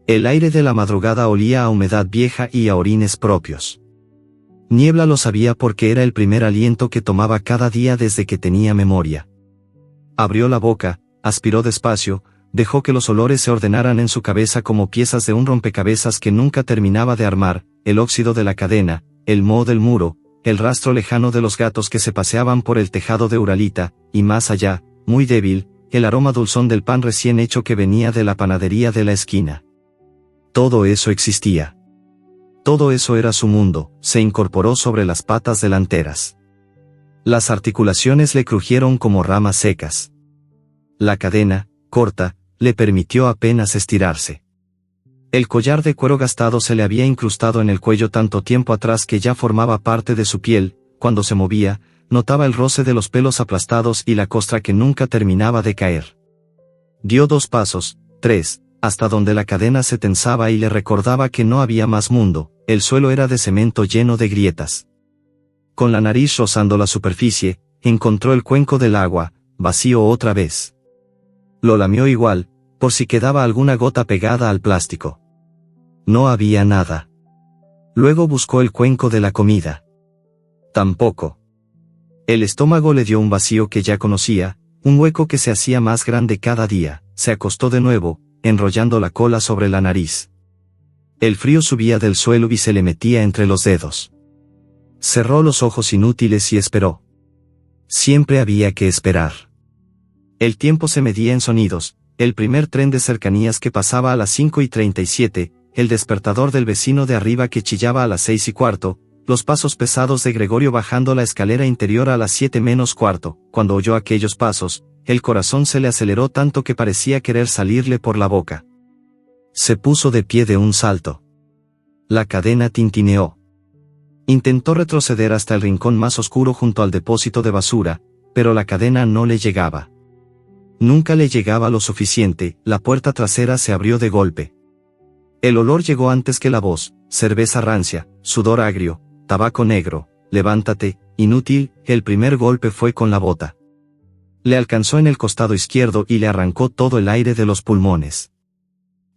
El aire de la madrugada olía a humedad vieja y a orines propios. Niebla lo sabía porque era el primer aliento que tomaba cada día desde que tenía memoria. Abrió la boca, aspiró despacio, dejó que los olores se ordenaran en su cabeza como piezas de un rompecabezas que nunca terminaba de armar, el óxido de la cadena, el moho del muro, el rastro lejano de los gatos que se paseaban por el tejado de Uralita, y más allá, muy débil, el aroma dulzón del pan recién hecho que venía de la panadería de la esquina. Todo eso existía. Todo eso era su mundo, se incorporó sobre las patas delanteras. Las articulaciones le crujieron como ramas secas. La cadena, corta, le permitió apenas estirarse. El collar de cuero gastado se le había incrustado en el cuello tanto tiempo atrás que ya formaba parte de su piel. Cuando se movía, notaba el roce de los pelos aplastados y la costra que nunca terminaba de caer. Dio 2 pasos, 3, hasta donde la cadena se tensaba y le recordaba que no había más mundo, el suelo era de cemento lleno de grietas. Con la nariz rozando la superficie, encontró el cuenco del agua, vacío otra vez. Lo lamió igual, por si quedaba alguna gota pegada al plástico. No había nada. Luego buscó el cuenco de la comida. Tampoco. El estómago le dio un vacío que ya conocía, un hueco que se hacía más grande cada día. Se acostó de nuevo, enrollando la cola sobre la nariz. El frío subía del suelo y se le metía entre los dedos. Cerró los ojos inútiles y esperó. Siempre había que esperar. El tiempo se medía en sonidos, el primer tren de cercanías que pasaba a las 5:37, el despertador del vecino de arriba que chillaba a las 6:15, los pasos pesados de Gregorio bajando la escalera interior a las 7:15. Cuando oyó aquellos pasos, el corazón se le aceleró tanto que parecía querer salirle por la boca. Se puso de pie de un salto. La cadena tintineó. Intentó retroceder hasta el rincón más oscuro junto al depósito de basura, pero la cadena no le llegaba. Nunca le llegaba lo suficiente, la puerta trasera se abrió de golpe. El olor llegó antes que la voz, cerveza rancia, sudor agrio, tabaco negro, levántate, inútil, el primer golpe fue con la bota. Le alcanzó en el costado izquierdo y le arrancó todo el aire de los pulmones.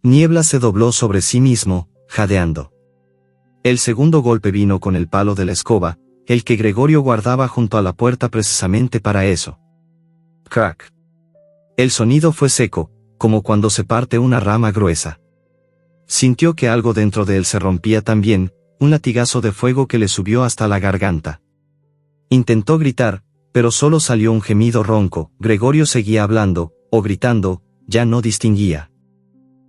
Niebla se dobló sobre sí mismo, jadeando. El segundo golpe vino con el palo de la escoba, el que Gregorio guardaba junto a la puerta precisamente para eso. Crack. El sonido fue seco, como cuando se parte una rama gruesa. Sintió que algo dentro de él se rompía también, un latigazo de fuego que le subió hasta la garganta. Intentó gritar, pero solo salió un gemido ronco. Gregorio seguía hablando, o gritando, ya no distinguía.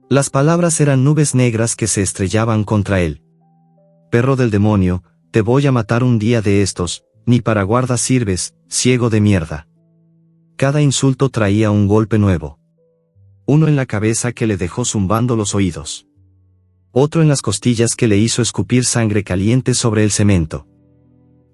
Las palabras eran nubes negras que se estrellaban contra él. Perro del demonio, te voy a matar un día de estos, ni para guarda sirves, ciego de mierda. Cada insulto traía un golpe nuevo. Uno en la cabeza que le dejó zumbando los oídos. Otro en las costillas que le hizo escupir sangre caliente sobre el cemento.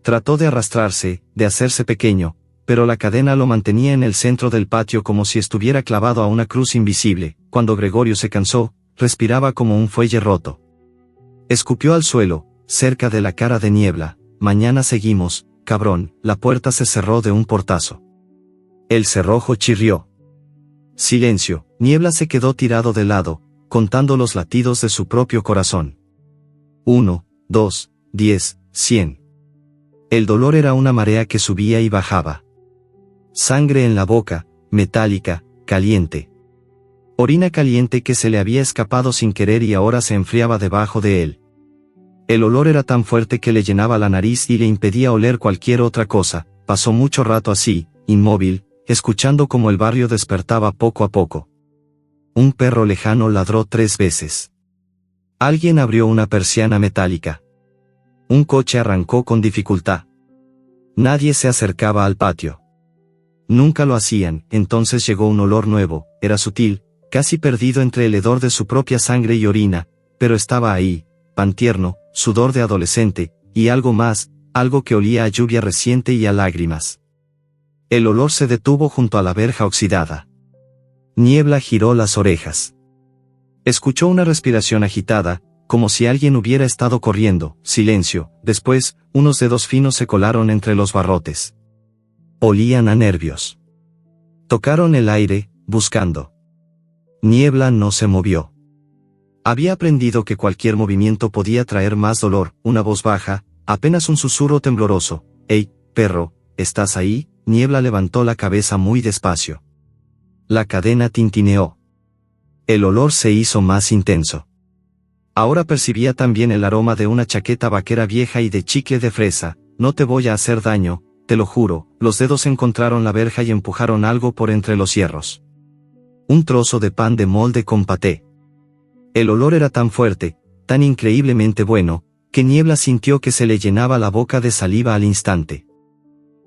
Trató de arrastrarse, de hacerse pequeño, pero la cadena lo mantenía en el centro del patio como si estuviera clavado a una cruz invisible. Cuando Gregorio se cansó, respiraba como un fuelle roto. Escupió al suelo, cerca de la cara de Niebla. Mañana seguimos, cabrón. La puerta se cerró de un portazo. El cerrojo chirrió. Silencio. Niebla se quedó tirado de lado, contando los latidos de su propio corazón. 1, 2, 10, 100. El dolor era una marea que subía y bajaba. Sangre en la boca, metálica, caliente. Orina caliente que se le había escapado sin querer y ahora se enfriaba debajo de él. El olor era tan fuerte que le llenaba la nariz y le impedía oler cualquier otra cosa. Pasó mucho rato así, inmóvil, escuchando cómo el barrio despertaba poco a poco. Un perro lejano ladró 3 veces. Alguien abrió una persiana metálica. Un coche arrancó con dificultad. Nadie se acercaba al patio. Nunca lo hacían. Entonces llegó un olor nuevo, era sutil, casi perdido entre el hedor de su propia sangre y orina, pero estaba ahí, pan tierno, sudor de adolescente, y algo más, algo que olía a lluvia reciente y a lágrimas. El olor se detuvo junto a la verja oxidada. Niebla giró las orejas. Escuchó una respiración agitada, como si alguien hubiera estado corriendo. Silencio. Después, unos dedos finos se colaron entre los barrotes. Olían a nervios. Tocaron el aire, buscando. Niebla no se movió. Había aprendido que cualquier movimiento podía traer más dolor. Una voz baja, apenas un susurro tembloroso. «Hey, perro, ¿estás ahí?» Niebla levantó la cabeza muy despacio. La cadena tintineó. El olor se hizo más intenso. Ahora percibía también el aroma de una chaqueta vaquera vieja y de chicle de fresa. «No te voy a hacer daño, te lo juro». Los dedos encontraron la verja y empujaron algo por entre los hierros. Un trozo de pan de molde con paté. El olor era tan fuerte, tan increíblemente bueno, que Niebla sintió que se le llenaba la boca de saliva al instante.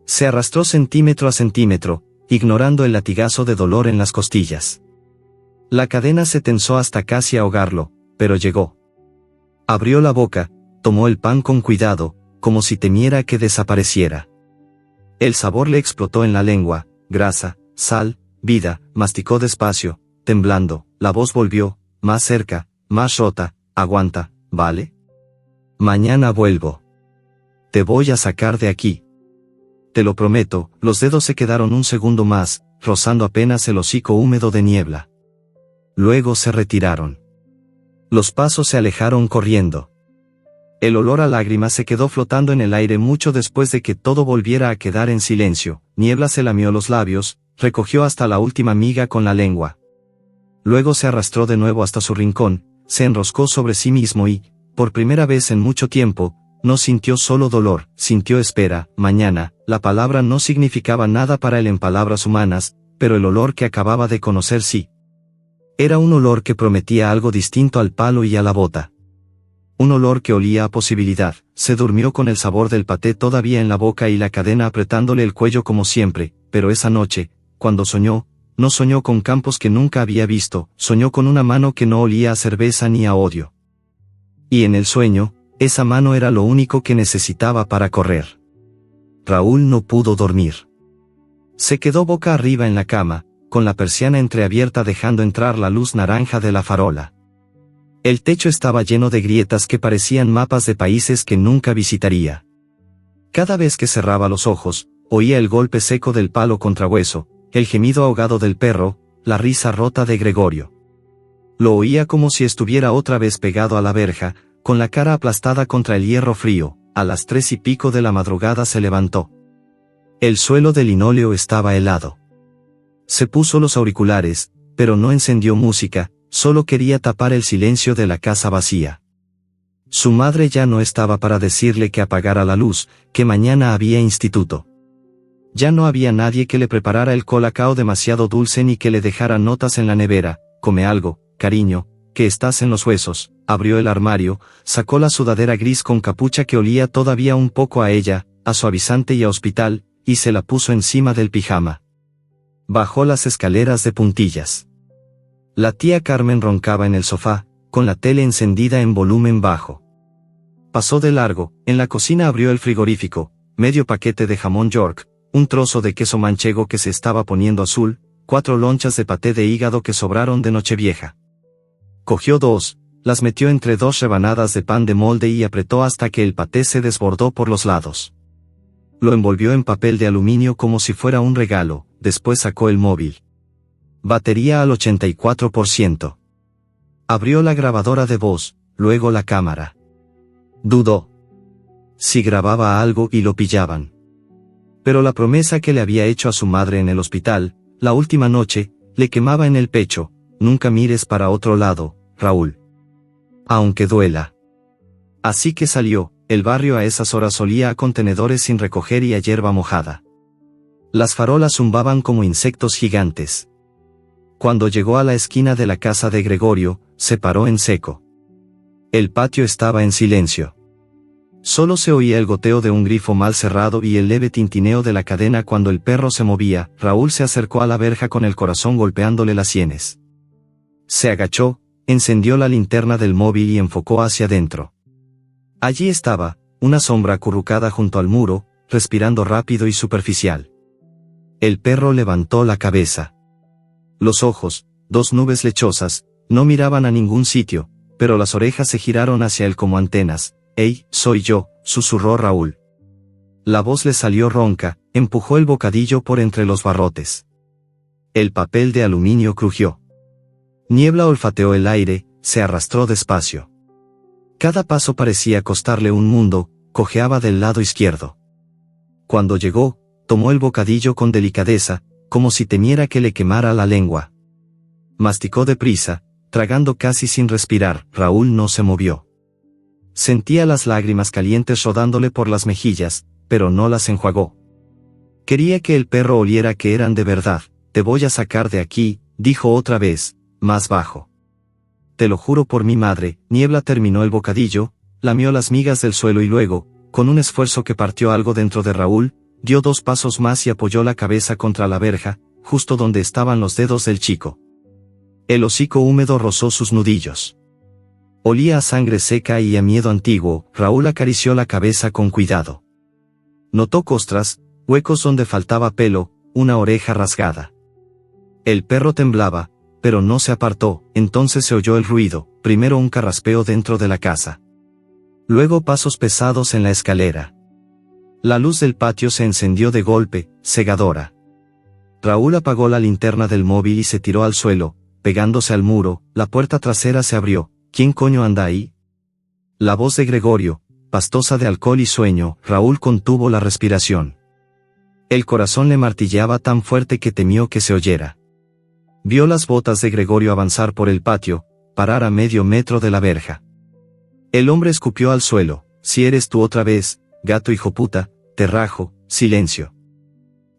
Se arrastró centímetro a centímetro, ignorando el latigazo de dolor en las costillas. La cadena se tensó hasta casi ahogarlo, pero llegó. Abrió la boca, tomó el pan con cuidado, como si temiera que desapareciera. El sabor le explotó en la lengua, grasa, sal, vida. Masticó despacio, temblando. La voz volvió, más cerca, más rota. «Aguanta, ¿vale? Mañana vuelvo. Te voy a sacar de aquí. Te lo prometo». Los dedos se quedaron un segundo más, rozando apenas el hocico húmedo de Niebla. Luego se retiraron. Los pasos se alejaron corriendo. El olor a lágrimas se quedó flotando en el aire mucho después de que todo volviera a quedar en silencio. Niebla se lamió los labios, recogió hasta la última miga con la lengua. Luego se arrastró de nuevo hasta su rincón, se enroscó sobre sí mismo y, por primera vez en mucho tiempo, no sintió solo dolor, sintió espera. Mañana, la palabra no significaba nada para él en palabras humanas, pero el olor que acababa de conocer sí. Era un olor que prometía algo distinto al palo y a la bota. Un olor que olía a posibilidad. Se durmió con el sabor del paté todavía en la boca y la cadena apretándole el cuello como siempre, pero esa noche, cuando soñó, no soñó con campos que nunca había visto, soñó con una mano que no olía a cerveza ni a odio. Y en el sueño, esa mano era lo único que necesitaba para correr. Raúl no pudo dormir. Se quedó boca arriba en la cama, con la persiana entreabierta dejando entrar la luz naranja de la farola. El techo estaba lleno de grietas que parecían mapas de países que nunca visitaría. Cada vez que cerraba los ojos, oía el golpe seco del palo contra hueso, el gemido ahogado del perro, la risa rota de Gregorio. Lo oía como si estuviera otra vez pegado a la verja, con la cara aplastada contra el hierro frío. A las 3:00 de la madrugada se levantó. El suelo de linóleo estaba helado. Se puso los auriculares, pero no encendió música, solo quería tapar el silencio de la casa vacía. Su madre ya no estaba para decirle que apagara la luz, que mañana había instituto. Ya no había nadie que le preparara el colacao demasiado dulce ni que le dejara notas en la nevera. «Come algo, cariño, que estás en los huesos». Abrió el armario, sacó la sudadera gris con capucha que olía todavía un poco a ella, a suavizante y a hospital, y se la puso encima del pijama. Bajó las escaleras de puntillas. La tía Carmen roncaba en el sofá, con la tele encendida en volumen bajo. Pasó de largo. En la cocina abrió el frigorífico, medio paquete de jamón York, un trozo de queso manchego que se estaba poniendo azul, 4 lonchas de paté de hígado que sobraron de Nochevieja. Cogió 2, las metió entre 2 rebanadas de pan de molde y apretó hasta que el paté se desbordó por los lados. Lo envolvió en papel de aluminio como si fuera un regalo. Después sacó el móvil. Batería al 84%. Abrió la grabadora de voz, luego la cámara. Dudó. Si grababa algo y lo pillaban. Pero la promesa que le había hecho a su madre en el hospital, la última noche, le quemaba en el pecho. «Nunca mires para otro lado, Raúl. Aunque duela». Así que salió. El barrio a esas horas olía a contenedores sin recoger y a hierba mojada. Las farolas zumbaban como insectos gigantes. Cuando llegó a la esquina de la casa de Gregorio, se paró en seco. El patio estaba en silencio. Solo se oía el goteo de un grifo mal cerrado y el leve tintineo de la cadena cuando el perro se movía. Raúl se acercó a la verja con el corazón golpeándole las sienes. Se agachó, encendió la linterna del móvil y enfocó hacia adentro. Allí estaba, una sombra acurrucada junto al muro, respirando rápido y superficial. El perro levantó la cabeza. Los ojos, 2 nubes lechosas, no miraban a ningún sitio, pero las orejas se giraron hacia él como antenas. «Hey, soy yo», susurró Raúl. La voz le salió ronca, empujó el bocadillo por entre los barrotes. El papel de aluminio crujió. Niebla olfateó el aire, se arrastró despacio. Cada paso parecía costarle un mundo, cojeaba del lado izquierdo. Cuando llegó, tomó el bocadillo con delicadeza, como si temiera que le quemara la lengua. Masticó deprisa, tragando casi sin respirar. Raúl no se movió. Sentía las lágrimas calientes rodándole por las mejillas, pero no las enjuagó. Quería que el perro oliera que eran de verdad. Te voy a sacar de aquí, dijo otra vez, más bajo. Te lo juro por mi madre. Niebla terminó el bocadillo, lamió las migas del suelo y luego, con un esfuerzo que partió algo dentro de Raúl, dio 2 pasos más y apoyó la cabeza contra la verja, justo donde estaban los dedos del chico. El hocico húmedo rozó sus nudillos. Olía a sangre seca y a miedo antiguo. Raúl acarició la cabeza con cuidado. Notó costras, huecos donde faltaba pelo, una oreja rasgada. El perro temblaba, pero no se apartó. Entonces se oyó el ruido, primero un carraspeo dentro de la casa. Luego pasos pesados en la escalera. La luz del patio se encendió de golpe, cegadora. Raúl apagó la linterna del móvil y se tiró al suelo, pegándose al muro. La puerta trasera se abrió. ¿Quién coño anda ahí? La voz de Gregorio, pastosa de alcohol y sueño. Raúl contuvo la respiración. El corazón le martilleaba tan fuerte que temió que se oyera. Vio las botas de Gregorio avanzar por el patio, parar a medio metro de la verja. El hombre escupió al suelo. Si eres tú otra vez, gato hijoputa, te rajo. Silencio.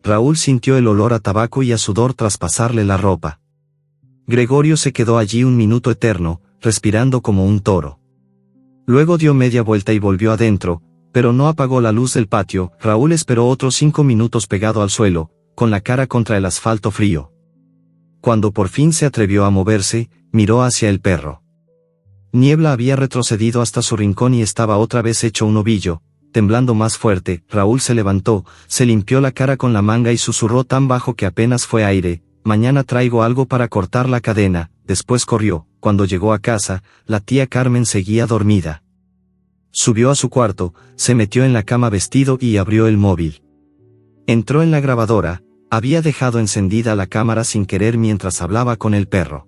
Raúl sintió el olor a tabaco y a sudor tras pasarle la ropa. Gregorio se quedó allí un minuto eterno, respirando como un toro. Luego dio media vuelta y volvió adentro, pero no apagó la luz del patio. Raúl esperó otros 5 minutos pegado al suelo, con la cara contra el asfalto frío. Cuando por fin se atrevió a moverse, miró hacia el perro. Niebla había retrocedido hasta su rincón y estaba otra vez hecho un ovillo, temblando más fuerte. Raúl se levantó, se limpió la cara con la manga y susurró tan bajo que apenas fue aire: mañana traigo algo para cortar la cadena. Después corrió. Cuando llegó a casa, la tía Carmen seguía dormida. Subió a su cuarto, se metió en la cama vestido y abrió el móvil. Entró en la grabadora. Había dejado encendida la cámara sin querer mientras hablaba con el perro.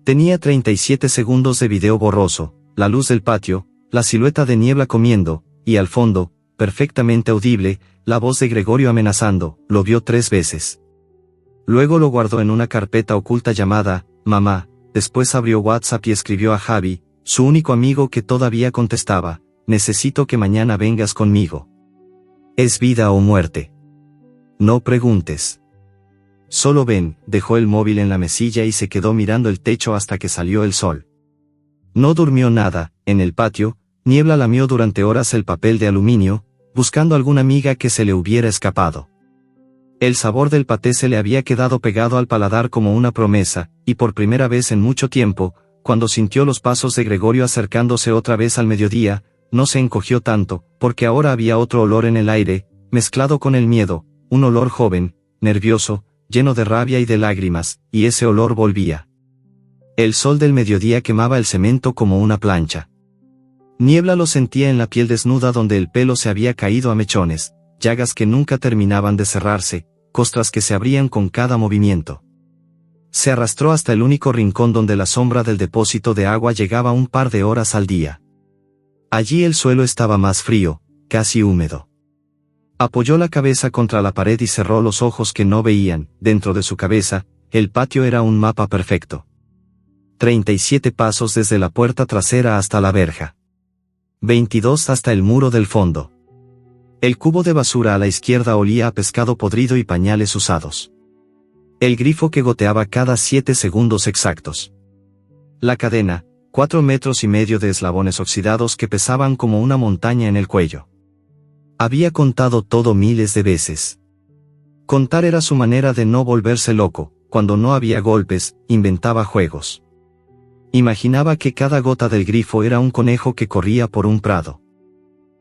Tenía 37 segundos de video borroso, la luz del patio, la silueta de Niebla comiendo, y al fondo, perfectamente audible, la voz de Gregorio amenazando. Lo vio 3 veces. Luego lo guardó en una carpeta oculta llamada Mamá. Después abrió WhatsApp y escribió a Javi, su único amigo que todavía contestaba: necesito que mañana vengas conmigo. Es vida o muerte. No preguntes. Solo ven. Dejó el móvil en la mesilla y se quedó mirando el techo hasta que salió el sol. No durmió nada. En el patio, Niebla lamió durante horas el papel de aluminio, buscando alguna miga que se le hubiera escapado. El sabor del paté se le había quedado pegado al paladar como una promesa, y por primera vez en mucho tiempo, cuando sintió los pasos de Gregorio acercándose otra vez al mediodía, no se encogió tanto, porque ahora había otro olor en el aire, mezclado con el miedo, un olor joven, nervioso, lleno de rabia y de lágrimas, y ese olor volvía. El sol del mediodía quemaba el cemento como una plancha. Niebla lo sentía en la piel desnuda donde el pelo se había caído a mechones, llagas que nunca terminaban de cerrarse, costras que se abrían con cada movimiento. Se arrastró hasta el único rincón donde la sombra del depósito de agua llegaba un par de horas al día. Allí el suelo estaba más frío, casi húmedo. Apoyó la cabeza contra la pared y cerró los ojos que no veían. Dentro de su cabeza, el patio era un mapa perfecto. 37 pasos desde la puerta trasera hasta la verja. 22 hasta el muro del fondo. El cubo de basura a la izquierda olía a pescado podrido y pañales usados. El grifo que goteaba cada 7 segundos exactos. La cadena, 4,5 metros de eslabones oxidados que pesaban como una montaña en el cuello. Había contado todo miles de veces. Contar era su manera de no volverse loco. Cuando no había golpes, inventaba juegos. Imaginaba que cada gota del grifo era un conejo que corría por un prado.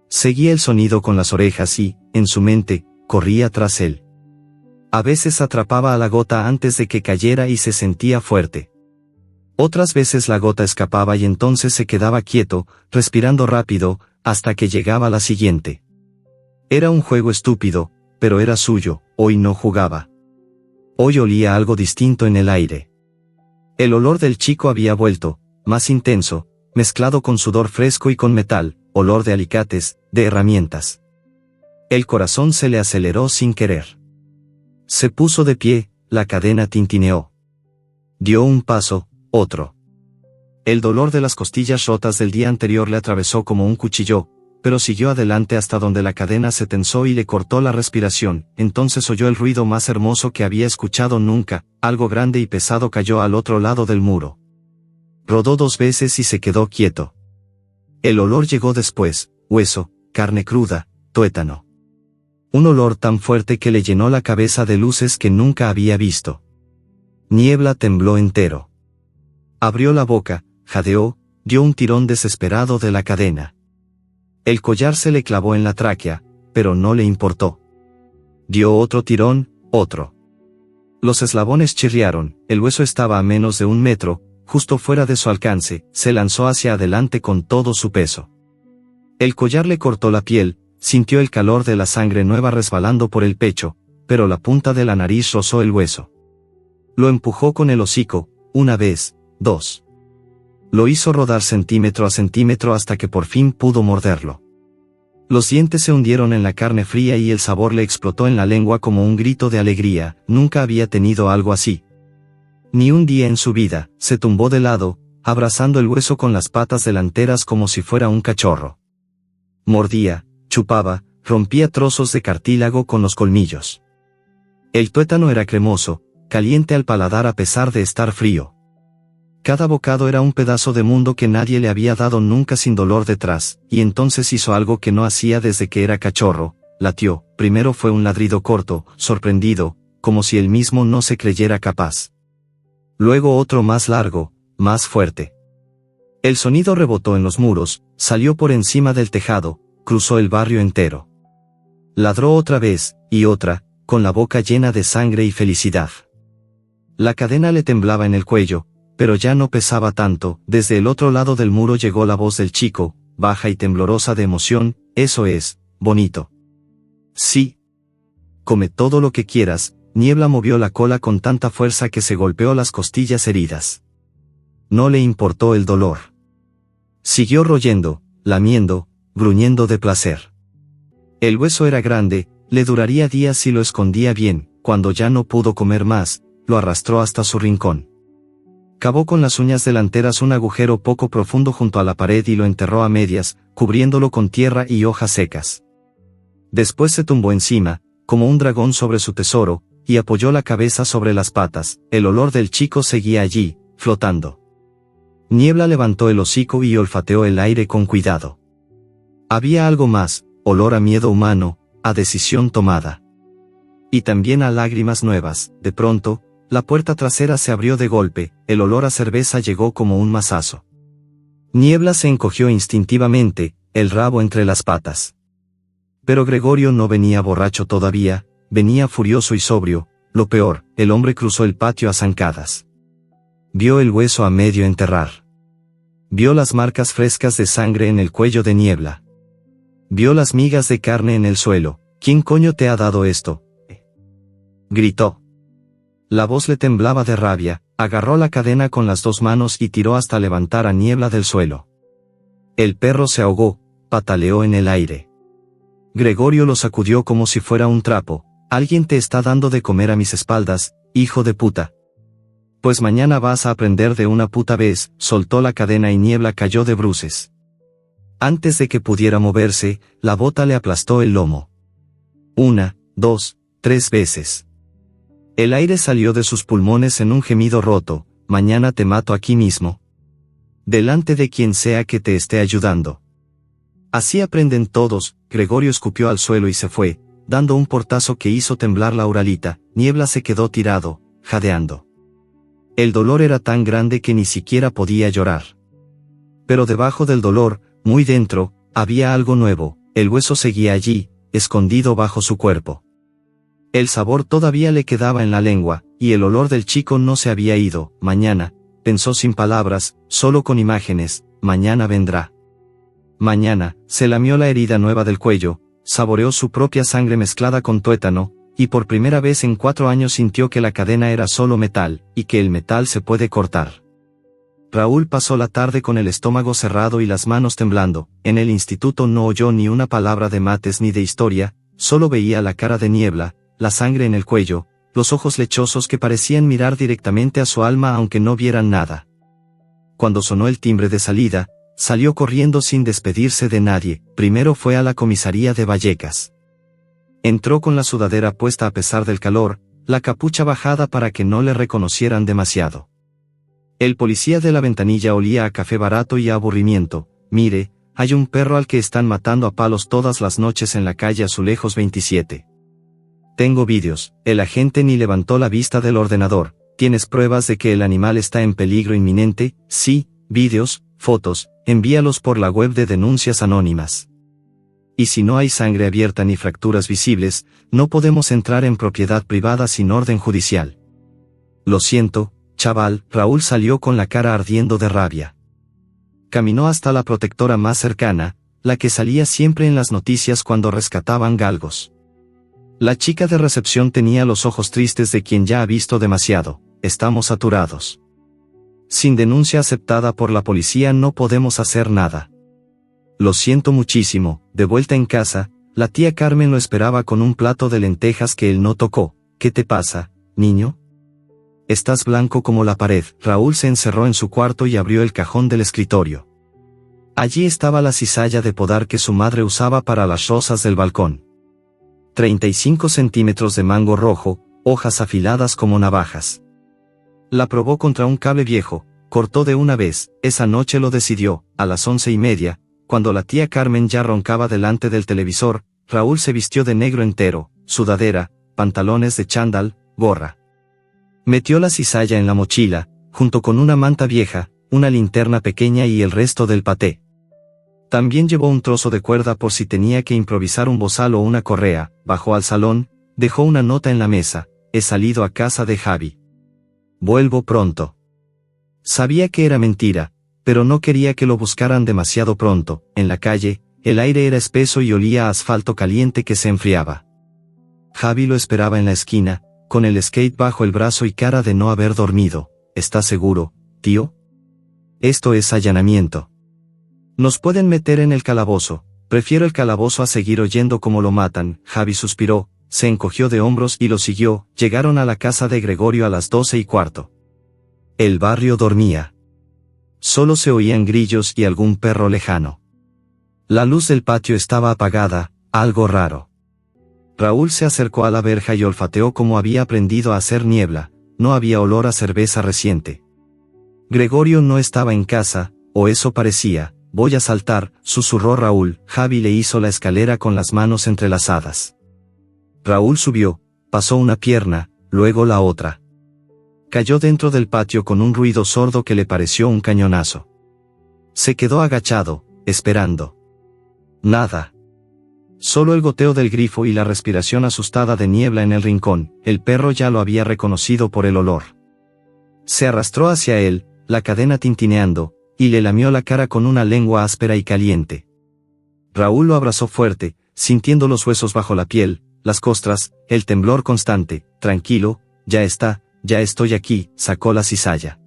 Seguía el sonido con las orejas y, en su mente, corría tras él. A veces atrapaba a la gota antes de que cayera y se sentía fuerte. Otras veces la gota escapaba y entonces se quedaba quieto, respirando rápido, hasta que llegaba la siguiente. Era un juego estúpido, pero era suyo. Hoy no jugaba. Hoy olía algo distinto en el aire. El olor del chico había vuelto, más intenso, mezclado con sudor fresco y con metal, olor de alicates, de herramientas. El corazón se le aceleró sin querer. Se puso de pie, la cadena tintineó. Dio un paso, otro. El dolor de las costillas rotas del día anterior le atravesó como un cuchillo, pero siguió adelante hasta donde la cadena se tensó y le cortó la respiración. Entonces oyó el ruido más hermoso que había escuchado nunca, algo grande y pesado cayó al otro lado del muro. Rodó 2 veces y se quedó quieto. El olor llegó después, hueso, carne cruda, tuétano. Un olor tan fuerte que le llenó la cabeza de luces que nunca había visto. Niebla tembló entero. Abrió la boca, jadeó, dio un tirón desesperado de la cadena. El collar se le clavó en la tráquea, pero no le importó. Dio otro tirón, otro. Los eslabones chirriaron, el hueso estaba a menos de 1 metro, justo fuera de su alcance, se lanzó hacia adelante con todo su peso. El collar le cortó la piel, sintió el calor de la sangre nueva resbalando por el pecho, pero la punta de la nariz rozó el hueso. Lo empujó con el hocico, 1 vez, 2. Lo hizo rodar centímetro a centímetro hasta que por fin pudo morderlo. Los dientes se hundieron en la carne fría y el sabor le explotó en la lengua como un grito de alegría. Nunca había tenido algo así. Ni un día en su vida. Se tumbó de lado, abrazando el hueso con las patas delanteras como si fuera un cachorro. Mordía, chupaba, rompía trozos de cartílago con los colmillos. El tuétano era cremoso, caliente al paladar a pesar de estar frío. Cada bocado era un pedazo de mundo que nadie le había dado nunca sin dolor detrás, y entonces hizo algo que no hacía desde que era cachorro, latió. Primero fue un ladrido corto, sorprendido, como si él mismo no se creyera capaz. Luego otro más largo, más fuerte. El sonido rebotó en los muros, salió por encima del tejado, cruzó el barrio entero. Ladró otra vez, y otra, con la boca llena de sangre y felicidad. La cadena le temblaba en el cuello, pero ya no pesaba tanto. Desde el otro lado del muro llegó la voz del chico, baja y temblorosa de emoción: eso es, bonito. Sí. Come todo lo que quieras. Niebla movió la cola con tanta fuerza que se golpeó las costillas heridas. No le importó el dolor. Siguió royendo, lamiendo, gruñendo de placer. El hueso era grande, le duraría días si lo escondía bien. Cuando ya no pudo comer más, lo arrastró hasta su rincón. Cavó con las uñas delanteras un agujero poco profundo junto a la pared y lo enterró a medias, cubriéndolo con tierra y hojas secas. Después se tumbó encima, como un dragón sobre su tesoro, y apoyó la cabeza sobre las patas. El olor del chico seguía allí, flotando. Niebla levantó el hocico y olfateó el aire con cuidado. Había algo más, olor a miedo humano, a decisión tomada. Y también a lágrimas nuevas. De pronto, la puerta trasera se abrió de golpe, el olor a cerveza llegó como un mazazo. Niebla se encogió instintivamente, el rabo entre las patas. Pero Gregorio no venía borracho todavía, venía furioso y sobrio. Lo peor, el hombre cruzó el patio a zancadas. Vio el hueso a medio enterrar. Vio las marcas frescas de sangre en el cuello de Niebla. Vio las migas de carne en el suelo. ¿Quién coño te ha dado esto?, gritó. La voz le temblaba de rabia, agarró la cadena con las 2 manos y tiró hasta levantar a Niebla del suelo. El perro se ahogó, pataleó en el aire. Gregorio lo sacudió como si fuera un trapo. Alguien te está dando de comer a mis espaldas, hijo de puta. Pues mañana vas a aprender de una puta vez. Soltó la cadena y Niebla cayó de bruces. Antes de que pudiera moverse, la bota le aplastó el lomo. 1, 2, 3 veces. El aire salió de sus pulmones en un gemido roto: mañana te mato aquí mismo. Delante de quien sea que te esté ayudando. Así aprenden todos. Gregorio escupió al suelo y se fue, dando un portazo que hizo temblar la Uralita. Niebla se quedó tirado, jadeando. El dolor era tan grande que ni siquiera podía llorar. Pero debajo del dolor, muy dentro, había algo nuevo. El hueso seguía allí, escondido bajo su cuerpo. El sabor todavía le quedaba en la lengua, y el olor del chico no se había ido. Mañana, pensó sin palabras, solo con imágenes, mañana vendrá. Mañana, se lamió la herida nueva del cuello, saboreó su propia sangre mezclada con tuétano, y por primera vez en 4 años sintió que la cadena era solo metal, y que el metal se puede cortar. Raúl pasó la tarde con el estómago cerrado y las manos temblando. En el instituto no oyó ni una palabra de mates ni de historia, solo veía la cara de Niebla, la sangre en el cuello, los ojos lechosos que parecían mirar directamente a su alma aunque no vieran nada. Cuando sonó el timbre de salida, salió corriendo sin despedirse de nadie. Primero fue a la comisaría de Vallecas. Entró con la sudadera puesta a pesar del calor, la capucha bajada para que no le reconocieran demasiado. El policía de la ventanilla olía a café barato y a aburrimiento. Mire, hay un perro al que están matando a palos todas las noches en la calle Azulejos 27. Tengo vídeos. El agente ni levantó la vista del ordenador. ¿Tienes pruebas de que el animal está en peligro inminente? Sí, vídeos, fotos, envíalos por la web de denuncias anónimas. Y si no hay sangre abierta ni fracturas visibles, no podemos entrar en propiedad privada sin orden judicial. Lo siento, chaval. Raúl salió con la cara ardiendo de rabia. Caminó hasta la protectora más cercana, la que salía siempre en las noticias cuando rescataban galgos. La chica de recepción tenía los ojos tristes de quien ya ha visto demasiado. Estamos saturados. Sin denuncia aceptada por la policía no podemos hacer nada. Lo siento muchísimo. De vuelta en casa, la tía Carmen lo esperaba con un plato de lentejas que él no tocó. ¿Qué te pasa, niño? Estás blanco como la pared. Raúl se encerró en su cuarto y abrió el cajón del escritorio. Allí estaba la cizalla de podar que su madre usaba para las rosas del balcón. 35 centímetros de mango rojo, hojas afiladas como navajas. La probó contra un cable viejo, cortó de una vez. Esa noche lo decidió. A las 11:30, cuando la tía Carmen ya roncaba delante del televisor, Raúl se vistió de negro entero, sudadera, pantalones de chándal, gorra. Metió la cizalla en la mochila, junto con una manta vieja, una linterna pequeña y el resto del paté. También llevó un trozo de cuerda por si tenía que improvisar un bozal o una correa. Bajó al salón, dejó una nota en la mesa: he salido a casa de Javi. Vuelvo pronto. Sabía que era mentira, pero no quería que lo buscaran demasiado pronto. En la calle, el aire era espeso y olía a asfalto caliente que se enfriaba. Javi lo esperaba en la esquina, con el skate bajo el brazo y cara de no haber dormido. ¿Estás seguro, tío? Esto es allanamiento. Nos pueden meter en el calabozo. Prefiero el calabozo a seguir oyendo cómo lo matan. Javi suspiró, se encogió de hombros y lo siguió. Llegaron a la casa de Gregorio a las 12:15. El barrio dormía. Solo se oían grillos y algún perro lejano. La luz del patio estaba apagada, algo raro. Raúl se acercó a la verja y olfateó como había aprendido a hacer Niebla. No había olor a cerveza reciente. Gregorio no estaba en casa, o eso parecía. Voy a saltar, susurró Raúl. Javi le hizo la escalera con las manos entrelazadas. Raúl subió, pasó una pierna, luego la otra. Cayó dentro del patio con un ruido sordo que le pareció un cañonazo. Se quedó agachado, esperando. Nada. Solo el goteo del grifo y la respiración asustada de Niebla en el rincón. El perro ya lo había reconocido por el olor. Se arrastró hacia él, la cadena tintineando, y le lamió la cara con una lengua áspera y caliente. Raúl lo abrazó fuerte, sintiendo los huesos bajo la piel, las costras, el temblor constante. Tranquilo, ya estoy aquí. Sacó la cizalla.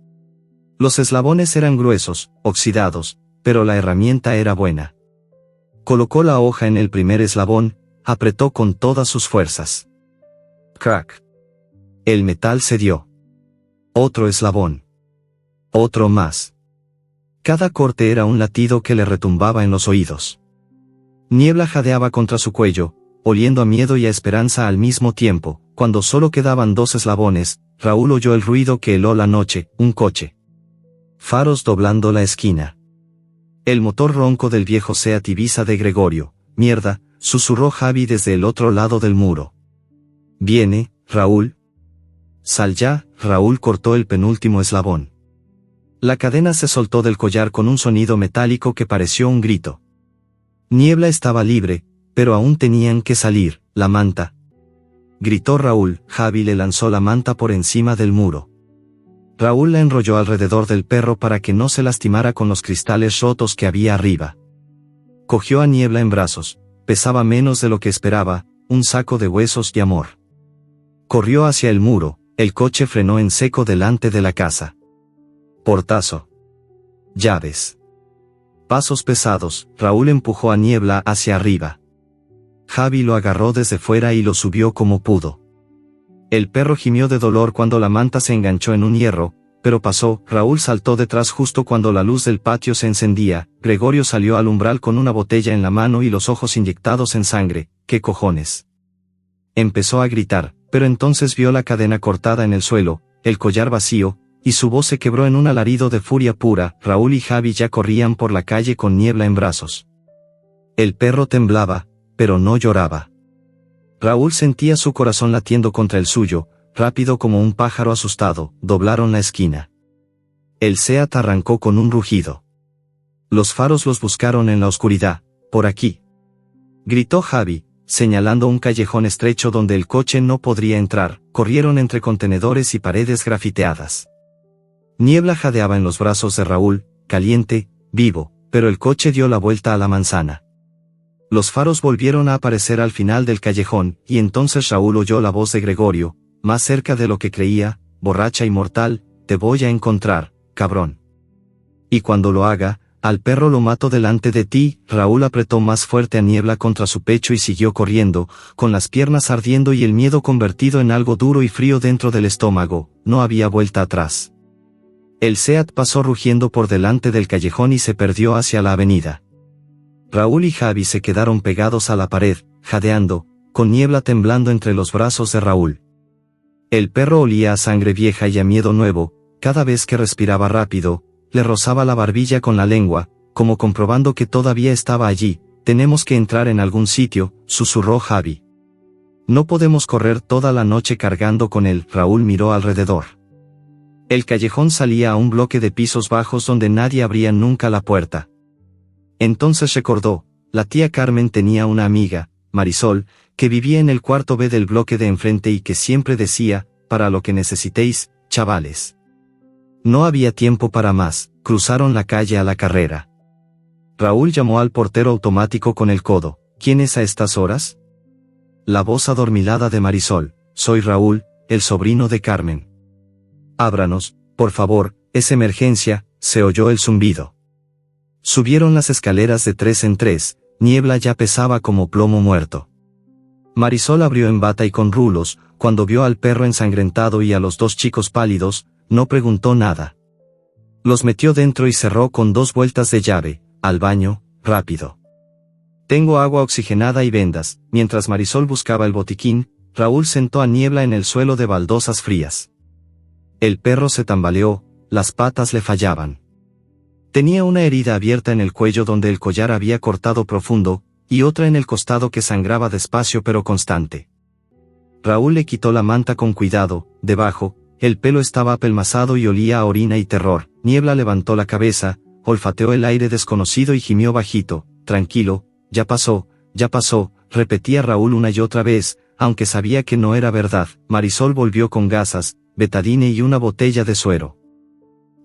Los eslabones eran gruesos, oxidados, pero la herramienta era buena. Colocó la hoja en el primer eslabón, apretó con todas sus fuerzas. Crack. El metal cedió. Otro eslabón. Otro más. Cada corte era un latido que le retumbaba en los oídos. Niebla jadeaba contra su cuello, oliendo a miedo y a esperanza al mismo tiempo. Cuando solo quedaban 2 eslabones, Raúl oyó el ruido que heló la noche: un coche. Faros doblando la esquina. El motor ronco del viejo Seat Ibiza de Gregorio. Mierda, susurró Javi desde el otro lado del muro. Viene, Raúl. Sal ya. Raúl cortó el penúltimo eslabón. La cadena se soltó del collar con un sonido metálico que pareció un grito. Niebla estaba libre, pero aún tenían que salir. La manta. Gritó Raúl. Javi le lanzó la manta por encima del muro. Raúl la enrolló alrededor del perro para que no se lastimara con los cristales rotos que había arriba. Cogió a Niebla en brazos. Pesaba menos de lo que esperaba, un saco de huesos y amor. Corrió hacia el muro. El coche frenó en seco delante de la casa. Portazo. llaves. Pasos pesados. Raúl empujó a Niebla hacia arriba. Javi lo agarró desde fuera y lo subió como pudo. El perro gimió de dolor cuando la manta se enganchó en un hierro, pero pasó. Raúl saltó detrás justo cuando la luz del patio se encendía. Gregorio salió al umbral con una botella en la mano y los ojos inyectados en sangre. ¿Qué cojones? Empezó a gritar, pero entonces vio la cadena cortada en el suelo, el collar vacío, y su voz se quebró en un alarido de furia pura. Raúl y Javi ya corrían por la calle con Niebla en brazos. El perro temblaba, pero no lloraba. Raúl sentía su corazón latiendo contra el suyo, rápido como un pájaro asustado. Doblaron la esquina. El Seat arrancó con un rugido. Los faros los buscaron en la oscuridad. Por aquí, gritó Javi, señalando un callejón estrecho donde el coche no podría entrar. Corrieron entre contenedores y paredes grafiteadas. Niebla jadeaba en los brazos de Raúl, caliente, vivo, pero el coche dio la vuelta a la manzana. Los faros volvieron a aparecer al final del callejón, y entonces Raúl oyó la voz de Gregorio, más cerca de lo que creía, borracha y mortal: te voy a encontrar, cabrón. Y cuando lo haga, al perro lo mato delante de ti. Raúl apretó más fuerte a Niebla contra su pecho y siguió corriendo, con las piernas ardiendo y el miedo convertido en algo duro y frío dentro del estómago. No había vuelta atrás. El Seat pasó rugiendo por delante del callejón y se perdió hacia la avenida. Raúl y Javi se quedaron pegados a la pared, jadeando, con Niebla temblando entre los brazos de Raúl. El perro olía a sangre vieja y a miedo nuevo. Cada vez que respiraba rápido, le rozaba la barbilla con la lengua, como comprobando que todavía estaba allí. Tenemos que entrar en algún sitio, susurró Javi. No podemos correr toda la noche cargando con él. Raúl miró alrededor. El callejón salía a un bloque de pisos bajos donde nadie abría nunca la puerta. Entonces recordó, la tía Carmen tenía una amiga, Marisol, que vivía en el cuarto B del bloque de enfrente y que siempre decía: para lo que necesitéis, chavales. No había tiempo para más. Cruzaron la calle a la carrera. Raúl llamó al portero automático con el codo. ¿Quién es a estas horas? La voz adormilada de Marisol: soy Raúl, el sobrino de Carmen. Ábranos, por favor, es emergencia. Se oyó el zumbido. Subieron las escaleras de 3 en 3, Niebla ya pesaba como plomo muerto. Marisol abrió en bata y con rulos. Cuando vio al perro ensangrentado y a los 2 chicos pálidos, no preguntó nada. Los metió dentro y cerró con 2 vueltas de llave. Al baño, rápido. Tengo agua oxigenada y vendas. Mientras Marisol buscaba el botiquín, Raúl sentó a Niebla en el suelo de baldosas frías. El perro se tambaleó, las patas le fallaban. Tenía una herida abierta en el cuello donde el collar había cortado profundo, y otra en el costado que sangraba despacio pero constante. Raúl le quitó la manta con cuidado. Debajo, el pelo estaba apelmazado y olía a orina y terror. Niebla levantó la cabeza, olfateó el aire desconocido y gimió bajito: tranquilo, ya pasó, repetía Raúl una y otra vez, aunque sabía que no era verdad. Marisol volvió con gasas, betadine y una botella de suero.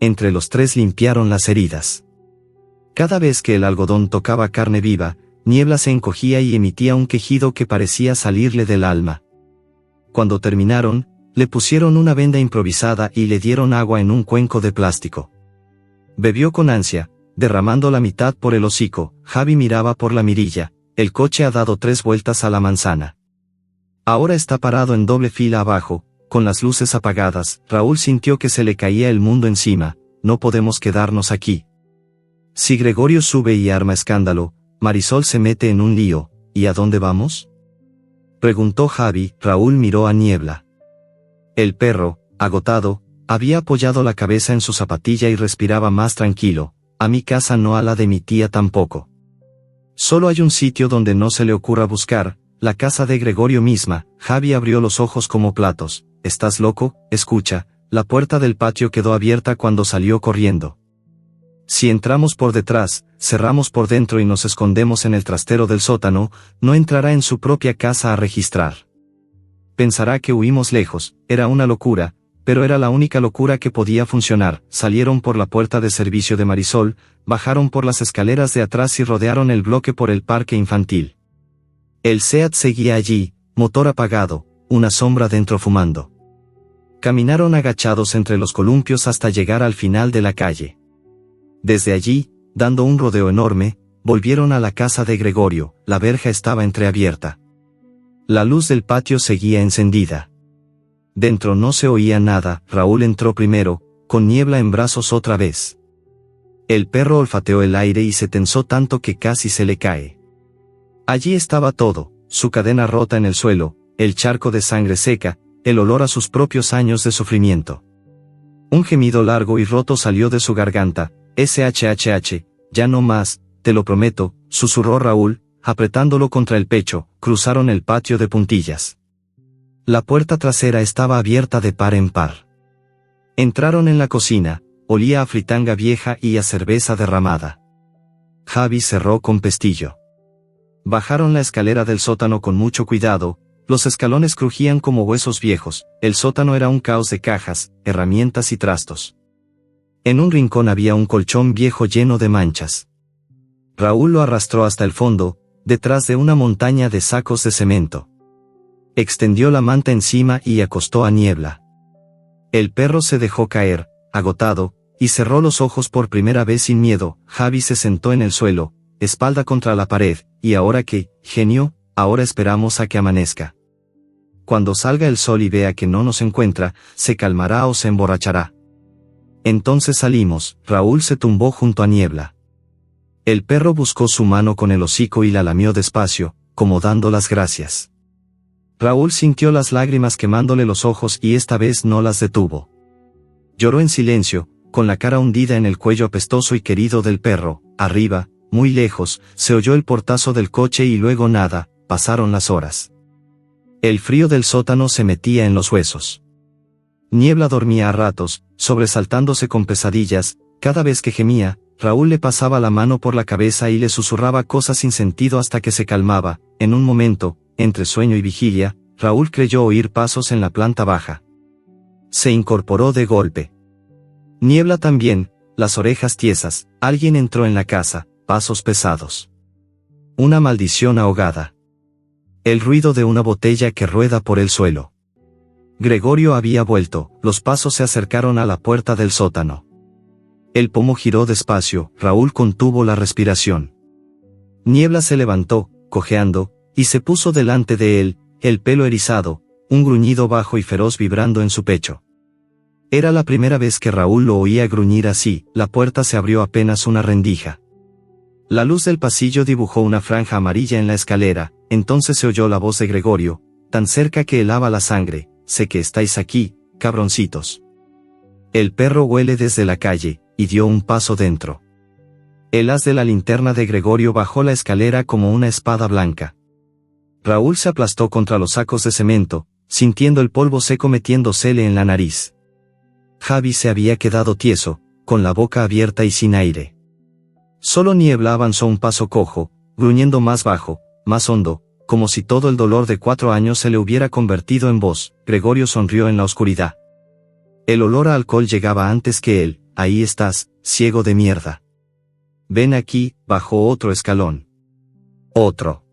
Entre los 3 limpiaron las heridas. Cada vez que el algodón tocaba carne viva, Niebla se encogía y emitía un quejido que parecía salirle del alma. Cuando terminaron, le pusieron una venda improvisada y le dieron agua en un cuenco de plástico. Bebió con ansia, derramando la mitad por el hocico. Javi miraba por la mirilla. El coche ha dado 3 vueltas a la manzana. Ahora está parado en doble fila abajo, con las luces apagadas. Raúl sintió que se le caía el mundo encima. No podemos quedarnos aquí. Si Gregorio sube y arma escándalo, Marisol se mete en un lío. ¿Y a dónde vamos?, preguntó Javi. Raúl miró a Niebla. El perro, agotado, había apoyado la cabeza en su zapatilla y respiraba más tranquilo. A mi casa no, a la de mi tía tampoco. Solo hay un sitio donde no se le ocurra buscar: la casa de Gregorio misma. Javi abrió los ojos como platos. ¿Estás loco? Escucha, la puerta del patio quedó abierta cuando salió corriendo. Si entramos por detrás, cerramos por dentro y nos escondemos en el trastero del sótano, no entrará en su propia casa a registrar. Pensará que huimos lejos. Era una locura, pero era la única locura que podía funcionar. Salieron por la puerta de servicio de Marisol, bajaron por las escaleras de atrás y rodearon el bloque por el parque infantil. El Seat seguía allí, motor apagado, una sombra dentro fumando. Caminaron agachados entre los columpios hasta llegar al final de la calle. Desde allí, dando un rodeo enorme, volvieron a la casa de Gregorio. La verja estaba entreabierta. La luz del patio seguía encendida. Dentro no se oía nada. Raúl entró primero, con Niebla en brazos otra vez. El perro olfateó el aire y se tensó tanto que casi se le cae. Allí estaba todo, su cadena rota en el suelo, el charco de sangre seca, el olor a sus propios años de sufrimiento. Un gemido largo y roto salió de su garganta. SHHH, ya no más, te lo prometo, susurró Raúl, apretándolo contra el pecho. Cruzaron el patio de puntillas. La puerta trasera estaba abierta de par en par. Entraron en la cocina, olía a fritanga vieja y a cerveza derramada. Javi cerró con pestillo. Bajaron la escalera del sótano con mucho cuidado, los escalones crujían como huesos viejos, el sótano era un caos de cajas, herramientas y trastos. En un rincón había un colchón viejo lleno de manchas. Raúl lo arrastró hasta el fondo, detrás de una montaña de sacos de cemento. Extendió la manta encima y acostó a Niebla. El perro se dejó caer, agotado, y cerró los ojos por primera vez sin miedo. Javi se sentó en el suelo, espalda contra la pared. ¿Y ahora qué, genio? Ahora esperamos a que amanezca. Cuando salga el sol y vea que no nos encuentra, se calmará o se emborrachará. Entonces salimos. Raúl se tumbó junto a Niebla. El perro buscó su mano con el hocico y la lamió despacio, como dando las gracias. Raúl sintió las lágrimas quemándole los ojos y esta vez no las detuvo. Lloró en silencio, con la cara hundida en el cuello apestoso y querido del perro. Arriba, muy lejos, se oyó el portazo del coche y luego nada. Pasaron las horas. El frío del sótano se metía en los huesos. Niebla dormía a ratos, sobresaltándose con pesadillas. Cada vez que gemía, Raúl le pasaba la mano por la cabeza y le susurraba cosas sin sentido hasta que se calmaba. En un momento, entre sueño y vigilia, Raúl creyó oír pasos en la planta baja. Se incorporó de golpe. Niebla también, las orejas tiesas. Alguien entró en la casa, pasos pesados. Una maldición ahogada. El ruido de una botella que rueda por el suelo. Gregorio había vuelto. Los pasos se acercaron a la puerta del sótano. El pomo giró despacio. Raúl contuvo la respiración. Niebla se levantó, cojeando, y se puso delante de él, el pelo erizado, un gruñido bajo y feroz vibrando en su pecho. Era la primera vez que Raúl lo oía gruñir así. La puerta se abrió apenas una rendija. La luz del pasillo dibujó una franja amarilla en la escalera. Entonces se oyó la voz de Gregorio, tan cerca que helaba la sangre. Sé que estáis aquí, cabroncitos. El perro huele desde la calle, y dio un paso dentro. El haz de la linterna de Gregorio bajó la escalera como una espada blanca. Raúl se aplastó contra los sacos de cemento, sintiendo el polvo seco metiéndosele en la nariz. Javi se había quedado tieso, con la boca abierta y sin aire. Solo Niebla avanzó un paso cojo, gruñendo más bajo, más hondo, como si todo el dolor de 4 años se le hubiera convertido en voz. Gregorio sonrió en la oscuridad. El olor a alcohol llegaba antes que él. Ahí estás, ciego de mierda. Ven aquí. Bajó otro escalón. Otro.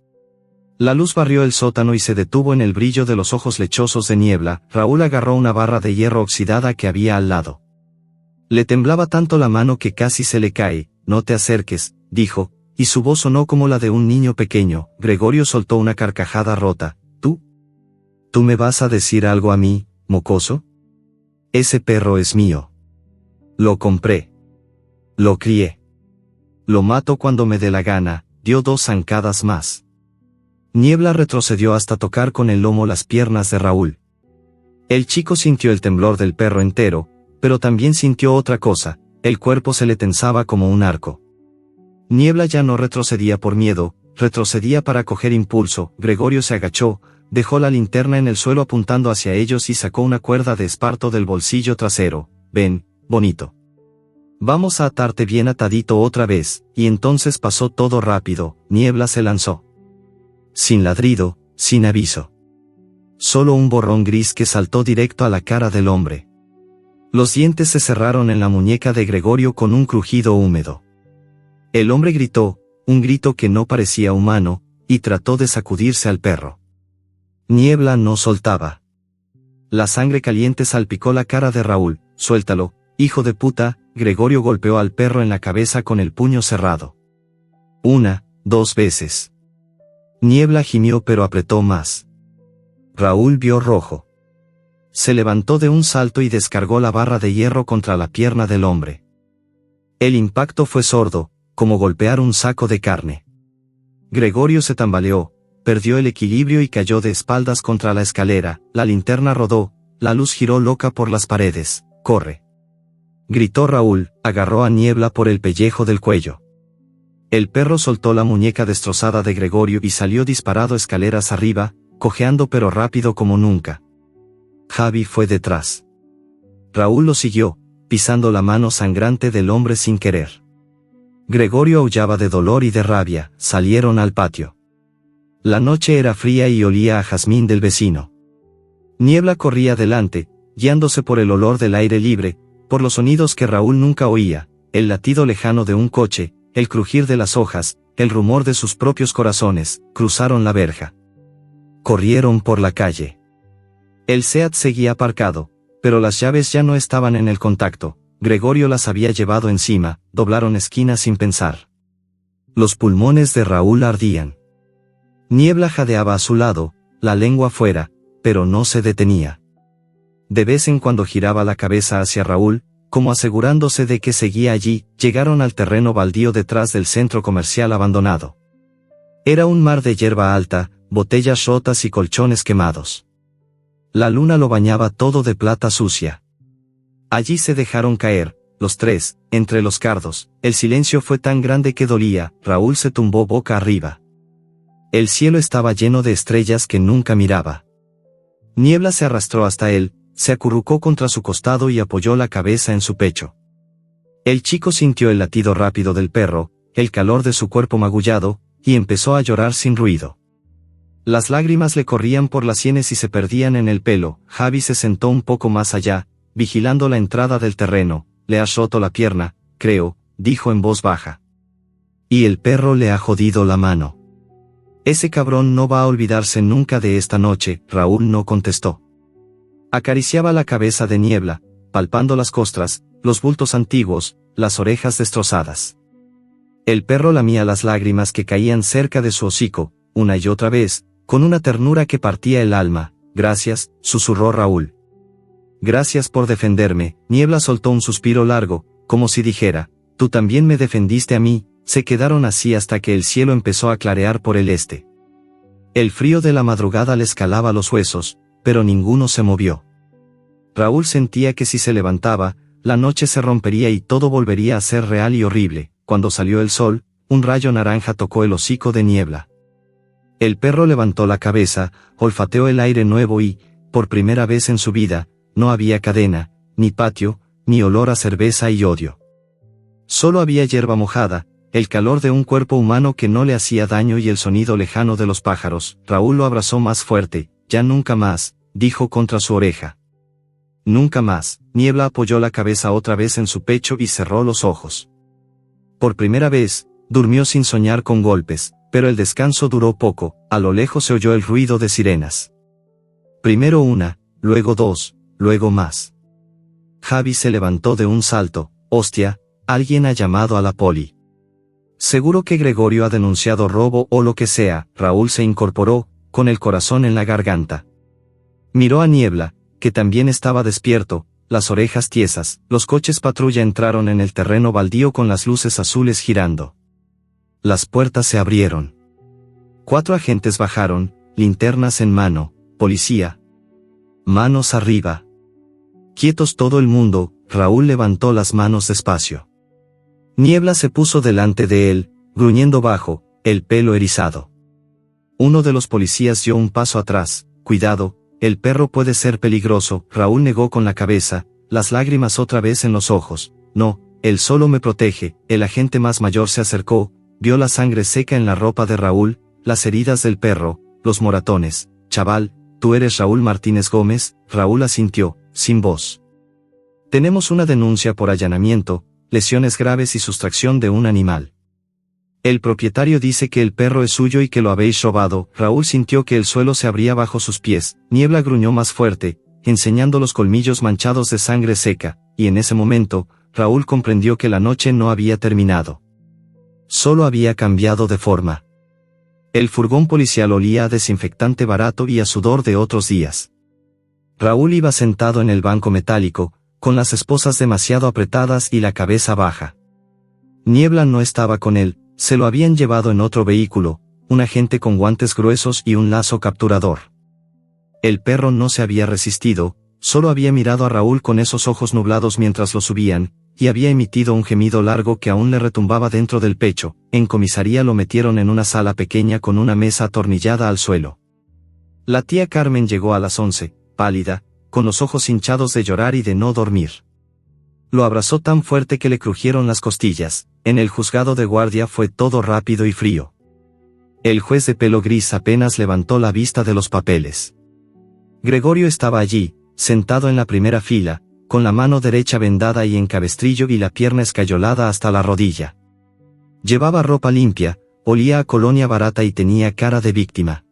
La luz barrió el sótano y se detuvo en el brillo de los ojos lechosos de Niebla. Raúl agarró una barra de hierro oxidada que había al lado. Le temblaba tanto la mano que casi se le cae. No te acerques, dijo, y su voz sonó como la de un niño pequeño. Gregorio soltó una carcajada rota. ¿Tú me vas a decir algo a mí, mocoso? Ese perro es mío. Lo compré. Lo crié. Lo mato cuando me dé la gana. Dio 2 zancadas más. Niebla retrocedió hasta tocar con el lomo las piernas de Raúl. El chico sintió el temblor del perro entero, pero también sintió otra cosa. El cuerpo se le tensaba como un arco. Niebla ya no retrocedía por miedo, retrocedía para coger impulso. Gregorio se agachó, dejó la linterna en el suelo apuntando hacia ellos y sacó una cuerda de esparto del bolsillo trasero. Ven, bonito. Vamos a atarte bien atadito otra vez. Y entonces pasó todo rápido. Niebla se lanzó. Sin ladrido, sin aviso. Solo un borrón gris que saltó directo a la cara del hombre. Los dientes se cerraron en la muñeca de Gregorio con un crujido húmedo. El hombre gritó, un grito que no parecía humano, y trató de sacudirse al perro. Niebla no soltaba. La sangre caliente salpicó la cara de Raúl. Suéltalo, Hijo de puta, Gregorio golpeó al perro en la cabeza con el puño cerrado. 1, 2 veces. Niebla gimió pero apretó más. Raúl vio rojo. Se levantó de un salto y descargó la barra de hierro contra la pierna del hombre. El impacto fue sordo, como golpear un saco de carne. Gregorio se tambaleó, perdió el equilibrio y cayó de espaldas contra la escalera, la linterna rodó, la luz giró loca por las paredes. ¡Corre!, gritó Raúl, agarró a Niebla por el pellejo del cuello. El perro soltó la muñeca destrozada de Gregorio y salió disparado escaleras arriba, cojeando pero rápido como nunca. Javi fue detrás. Raúl lo siguió, pisando la mano sangrante del hombre sin querer. Gregorio aullaba de dolor y de rabia, salieron al patio. La noche era fría y olía a jazmín del vecino. Niebla corría delante, guiándose por el olor del aire libre, por los sonidos que Raúl nunca oía, el latido lejano de un coche, el crujir de las hojas, el rumor de sus propios corazones. Cruzaron la verja. Corrieron por la calle. El Seat seguía aparcado, pero las llaves ya no estaban en el contacto. Gregorio las había llevado encima, doblaron esquina sin pensar. Los pulmones de Raúl ardían. Niebla jadeaba a su lado, la lengua fuera, pero no se detenía. De vez en cuando giraba la cabeza hacia Raúl, como asegurándose de que seguía allí. Llegaron al terreno baldío detrás del centro comercial abandonado. Era un mar de hierba alta, botellas rotas y colchones quemados. La luna lo bañaba todo de plata sucia. Allí se dejaron caer, los tres, entre los cardos. El silencio fue tan grande que dolía. Raúl se tumbó boca arriba. El cielo estaba lleno de estrellas que nunca miraba. Niebla se arrastró hasta él, se acurrucó contra su costado y apoyó la cabeza en su pecho. El chico sintió el latido rápido del perro, el calor de su cuerpo magullado, y empezó a llorar sin ruido. Las lágrimas le corrían por las sienes y se perdían en el pelo. Javi se sentó un poco más allá, vigilando la entrada del terreno. Le has roto la pierna, creo, dijo en voz baja. Y el perro le ha jodido la mano. Ese cabrón no va a olvidarse nunca de esta noche. Raúl no contestó. Acariciaba la cabeza de Niebla, palpando las costras, los bultos antiguos, las orejas destrozadas. El perro lamía las lágrimas que caían cerca de su hocico, una y otra vez, con una ternura que partía el alma. Gracias, susurró Raúl. Gracias por defenderme. Niebla soltó un suspiro largo, como si dijera, tú también me defendiste a mí. Se quedaron así hasta que el cielo empezó a clarear por el este. El frío de la madrugada les calaba los huesos, pero ninguno se movió. Raúl sentía que si se levantaba, la noche se rompería y todo volvería a ser real y horrible. Cuando salió el sol, un rayo naranja tocó el hocico de Niebla. El perro levantó la cabeza, olfateó el aire nuevo y, por primera vez en su vida, no había cadena, ni patio, ni olor a cerveza y odio. Solo había hierba mojada, el calor de un cuerpo humano que no le hacía daño y el sonido lejano de los pájaros. Raúl lo abrazó más fuerte. Ya nunca más, dijo contra su oreja. Nunca más. Niebla apoyó la cabeza otra vez en su pecho y cerró los ojos. Por primera vez, durmió sin soñar con golpes, pero el descanso duró poco. A lo lejos se oyó el ruido de sirenas. Primero una, luego dos, luego más. Javi se levantó de un salto. Hostia, alguien ha llamado a la poli. Seguro que Gregorio ha denunciado robo o lo que sea. Raúl se incorporó, con el corazón en la garganta. Miró a Niebla, que también estaba despierto, las orejas tiesas. Los coches patrulla entraron en el terreno baldío con las luces azules girando. Las puertas se abrieron. 4 agentes bajaron, linternas en mano. Policía. Manos arriba. Quietos todo el mundo. Raúl levantó las manos despacio. Niebla se puso delante de él, gruñendo bajo, el pelo erizado. Uno de los policías dio un paso atrás. Cuidado, el perro puede ser peligroso. Raúl negó con la cabeza, las lágrimas otra vez en los ojos. No, él solo me protege. El agente más mayor se acercó, vio la sangre seca en la ropa de Raúl, las heridas del perro, los moratones. Chaval, ¿tú eres Raúl Martínez Gómez? Raúl asintió, sin voz. Tenemos una denuncia por allanamiento, lesiones graves y sustracción de un animal. El propietario dice que el perro es suyo y que lo habéis robado. Raúl sintió que el suelo se abría bajo sus pies. Niebla gruñó más fuerte, enseñando los colmillos manchados de sangre seca. y en ese momento, Raúl comprendió que la noche no había terminado. Solo había cambiado de forma. El furgón policial olía a desinfectante barato y a sudor de otros días. Raúl iba sentado en el banco metálico, con las esposas demasiado apretadas y la cabeza baja. Niebla no estaba con él, se lo habían llevado en otro vehículo, un agente con guantes gruesos y un lazo capturador. El perro no se había resistido, solo había mirado a Raúl con esos ojos nublados mientras lo subían, y había emitido un gemido largo que aún le retumbaba dentro del pecho. En comisaría lo metieron en una sala pequeña con una mesa atornillada al suelo. La tía Carmen llegó a las 11, pálida, con los ojos hinchados de llorar y de no dormir. Lo abrazó tan fuerte que le crujieron las costillas. En el juzgado de guardia fue todo rápido y frío. El juez de pelo gris apenas levantó la vista de los papeles. Gregorio estaba allí, sentado en la primera fila, con la mano derecha vendada y en cabestrillo y la pierna escayolada hasta la rodilla. Llevaba ropa limpia, olía a colonia barata y tenía cara de víctima.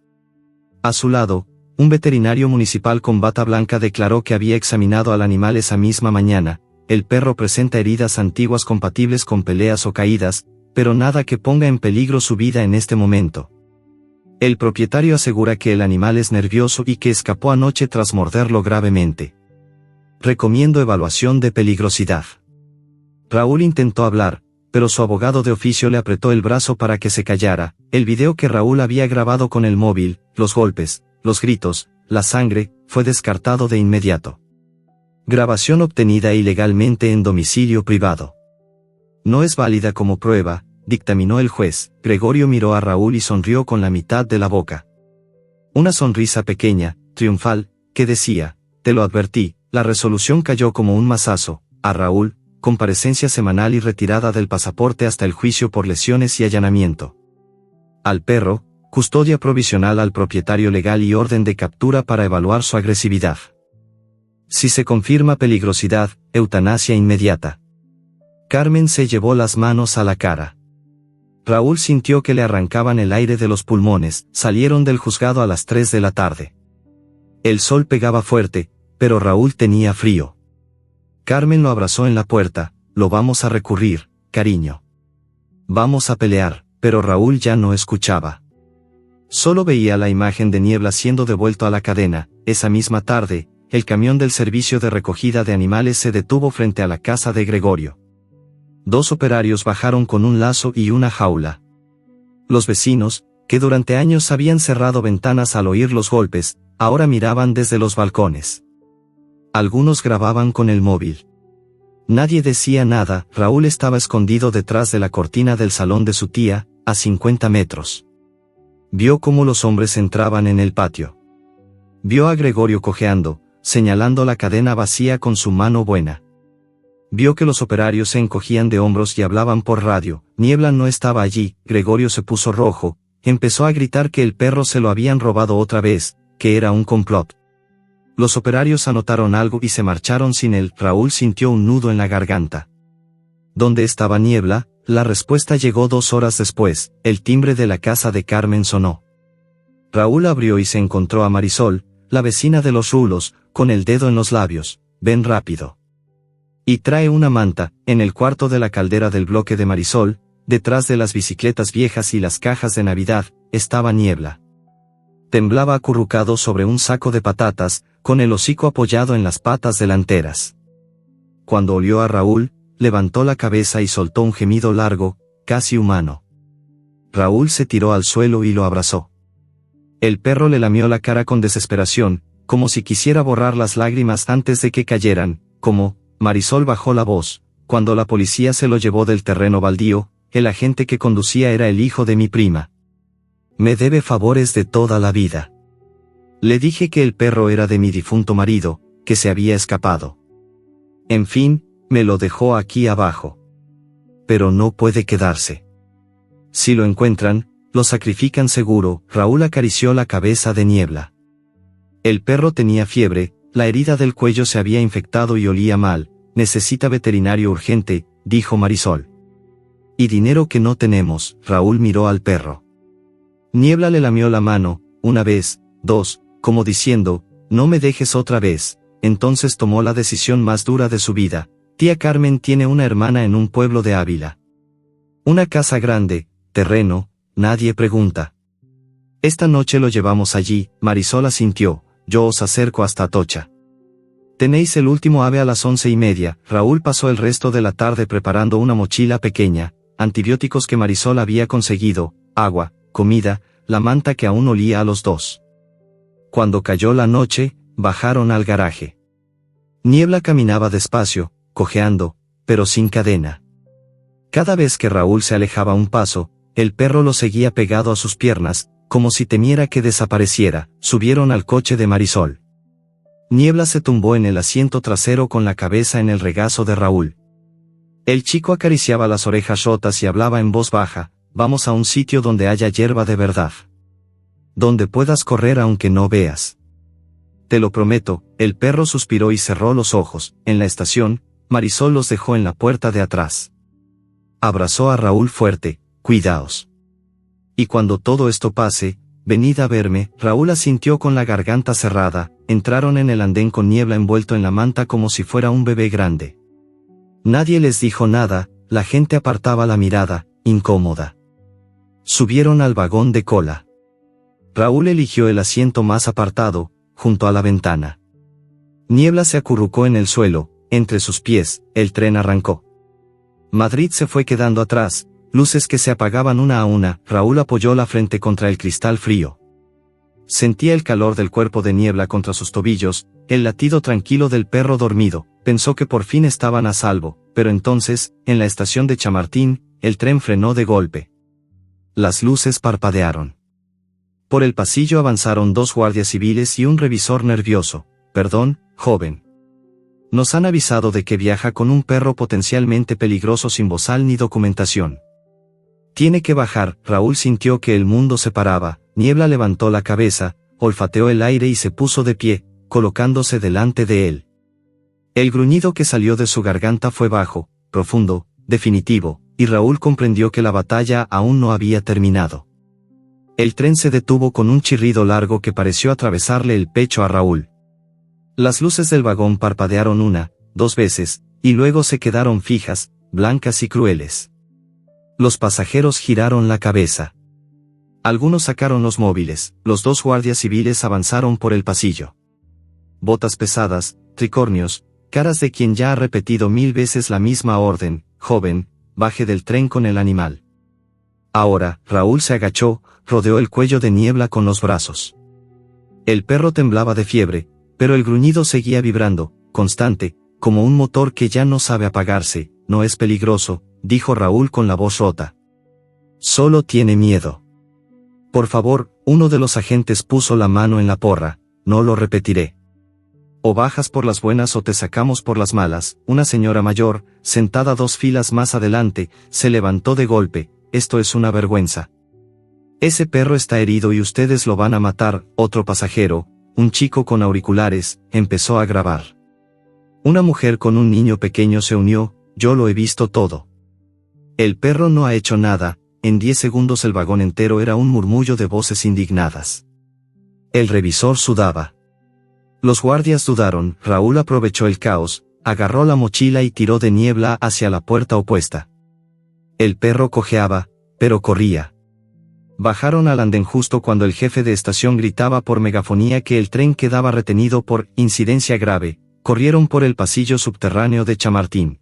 A su lado, un veterinario municipal con bata blanca declaró que había examinado al animal esa misma mañana. El perro presenta heridas antiguas compatibles con peleas o caídas, pero nada que ponga en peligro su vida en este momento. El propietario asegura que el animal es nervioso y que escapó anoche tras morderlo gravemente. Recomiendo evaluación de peligrosidad. Raúl intentó hablar, pero su abogado de oficio le apretó el brazo para que se callara. El video que Raúl había grabado con el móvil, los golpes, los gritos, la sangre, fue descartado de inmediato. Grabación obtenida ilegalmente en domicilio privado. No es válida como prueba, dictaminó el juez. Gregorio miró a Raúl y sonrió con la mitad de la boca. Una sonrisa pequeña, triunfal, que decía, te lo advertí. La resolución cayó como un mazazo. A Raúl, comparecencia semanal y retirada del pasaporte hasta el juicio por lesiones y allanamiento. Al perro, custodia provisional al propietario legal y orden de captura para evaluar su agresividad. Si se confirma peligrosidad, eutanasia inmediata. Carmen se llevó las manos a la cara. Raúl sintió que le arrancaban el aire de los pulmones. Salieron del juzgado a las 3 de la tarde. El sol pegaba fuerte, pero Raúl tenía frío. Carmen lo abrazó en la puerta. Lo vamos a recurrir, cariño. Vamos a pelear, pero Raúl ya no escuchaba. Solo veía la imagen de Niebla siendo devuelto a la cadena. Esa misma tarde, el camión del servicio de recogida de animales se detuvo frente a la casa de Gregorio. 2 operarios bajaron con un lazo y una jaula. Los vecinos, que durante años habían cerrado ventanas al oír los golpes, ahora miraban desde los balcones. Algunos grababan con el móvil. Nadie decía nada. Raúl estaba escondido detrás de la cortina del salón de su tía, a 50 metros. Vio cómo los hombres entraban en el patio. Vio a Gregorio cojeando, señalando la cadena vacía con su mano buena. Vio que los operarios se encogían de hombros y hablaban por radio. Niebla no estaba allí. Gregorio se puso rojo, empezó a gritar que el perro se lo habían robado otra vez, que era un complot. Los operarios anotaron algo y se marcharon sin él. Raúl sintió un nudo en la garganta. ¿Dónde estaba Niebla? La respuesta llegó 2 horas después. El timbre de la casa de Carmen sonó. Raúl abrió y se encontró a Marisol, la vecina de los rulos, con el dedo en los labios. Ven rápido. Y trae una manta. En el cuarto de la caldera del bloque de Marisol, detrás de las bicicletas viejas y las cajas de Navidad, estaba Niebla. Temblaba acurrucado sobre un saco de patatas, con el hocico apoyado en las patas delanteras. Cuando olió a Raúl, levantó la cabeza y soltó un gemido largo, casi humano. Raúl se tiró al suelo y lo abrazó. El perro le lamió la cara con desesperación, como si quisiera borrar las lágrimas antes de que cayeran, como... Marisol bajó la voz. Cuando la policía se lo llevó del terreno baldío, el agente que conducía era el hijo de mi prima. Me debe favores de toda la vida. Le dije que el perro era de mi difunto marido, que se había escapado. En fin, me lo dejó aquí abajo. Pero no puede quedarse. Si lo encuentran, lo sacrifican seguro. Raúl acarició la cabeza de Niebla. El perro tenía fiebre. La herida del cuello se había infectado y olía mal. Necesita veterinario urgente, dijo Marisol. Y dinero que no tenemos. Raúl miró al perro. Niebla le lamió la mano, 1 vez, 2, como diciendo, no me dejes otra vez. Entonces tomó la decisión más dura de su vida. Tía Carmen tiene una hermana en un pueblo de Ávila. Una casa grande, terreno, nadie pregunta. Esta noche lo llevamos allí, Marisol asintió, yo os acerco hasta Atocha. Tenéis el último ave a las 11:30, Raúl pasó el resto de la tarde preparando una mochila pequeña, antibióticos que Marisol había conseguido, agua, comida, la manta que aún olía a los dos. Cuando cayó la noche, bajaron al garaje. Niebla caminaba despacio, cojeando, pero sin cadena. Cada vez que Raúl se alejaba un paso, el perro lo seguía pegado a sus piernas, como si temiera que desapareciera. Subieron al coche de Marisol. Niebla se tumbó en el asiento trasero con la cabeza en el regazo de Raúl. El chico acariciaba las orejas rotas y hablaba en voz baja, vamos a un sitio donde haya hierba de verdad. Donde puedas correr aunque no veas. Te lo prometo. El perro suspiró y cerró los ojos. En la estación, Marisol los dejó en la puerta de atrás. Abrazó a Raúl fuerte, cuidaos. Y cuando todo esto pase, venid a verme. Raúl asintió con la garganta cerrada. Entraron en el andén con Niebla envuelto en la manta como si fuera un bebé grande. Nadie les dijo nada, la gente apartaba la mirada, incómoda. Subieron al vagón de cola. Raúl eligió el asiento más apartado, junto a la ventana. Niebla se acurrucó en el suelo, entre sus pies, el tren arrancó. Madrid se fue quedando atrás, luces que se apagaban una a una. Raúl apoyó la frente contra el cristal frío. Sentía el calor del cuerpo de Niebla contra sus tobillos, el latido tranquilo del perro dormido. Pensó que por fin estaban a salvo, pero entonces, en la estación de Chamartín, el tren frenó de golpe. Las luces parpadearon. Por el pasillo avanzaron 2 guardias civiles y un revisor nervioso. Perdón, joven. Nos han avisado de que viaja con un perro potencialmente peligroso sin bozal ni documentación. Tiene que bajar. Raúl sintió que el mundo se paraba. Niebla levantó la cabeza, olfateó el aire y se puso de pie, colocándose delante de él. El gruñido que salió de su garganta fue bajo, profundo, definitivo, y Raúl comprendió que la batalla aún no había terminado. El tren se detuvo con un chirrido largo que pareció atravesarle el pecho a Raúl. Las luces del vagón parpadearon 1, 2 veces, y luego se quedaron fijas, blancas y crueles. Los pasajeros giraron la cabeza. Algunos sacaron los móviles. Los 2 guardias civiles avanzaron por el pasillo. Botas pesadas, tricornios, caras de quien ya ha repetido 1000 veces la misma orden. Joven, baje del tren con el animal. Ahora, Raúl se agachó, rodeó el cuello de Niebla con los brazos. El perro temblaba de fiebre, pero el gruñido seguía vibrando, constante, como un motor que ya no sabe apagarse. No es peligroso, dijo Raúl con la voz rota. Solo tiene miedo. Por favor, uno de los agentes puso la mano en la porra, no lo repetiré. O bajas por las buenas o te sacamos por las malas. Una señora mayor, sentada 2 filas más adelante, se levantó de golpe. Esto es una vergüenza. Ese perro está herido y ustedes lo van a matar. Otro pasajero, un chico con auriculares, empezó a grabar. Una mujer con un niño pequeño se unió, yo lo he visto todo. El perro no ha hecho nada. En 10 segundos el vagón entero era un murmullo de voces indignadas. El revisor sudaba. Los guardias dudaron. Raúl aprovechó el caos, agarró la mochila y tiró de Niebla hacia la puerta opuesta. El perro cojeaba, pero corría. Bajaron al andén justo cuando el jefe de estación gritaba por megafonía que el tren quedaba retenido por incidencia grave. Corrieron por el pasillo subterráneo de Chamartín.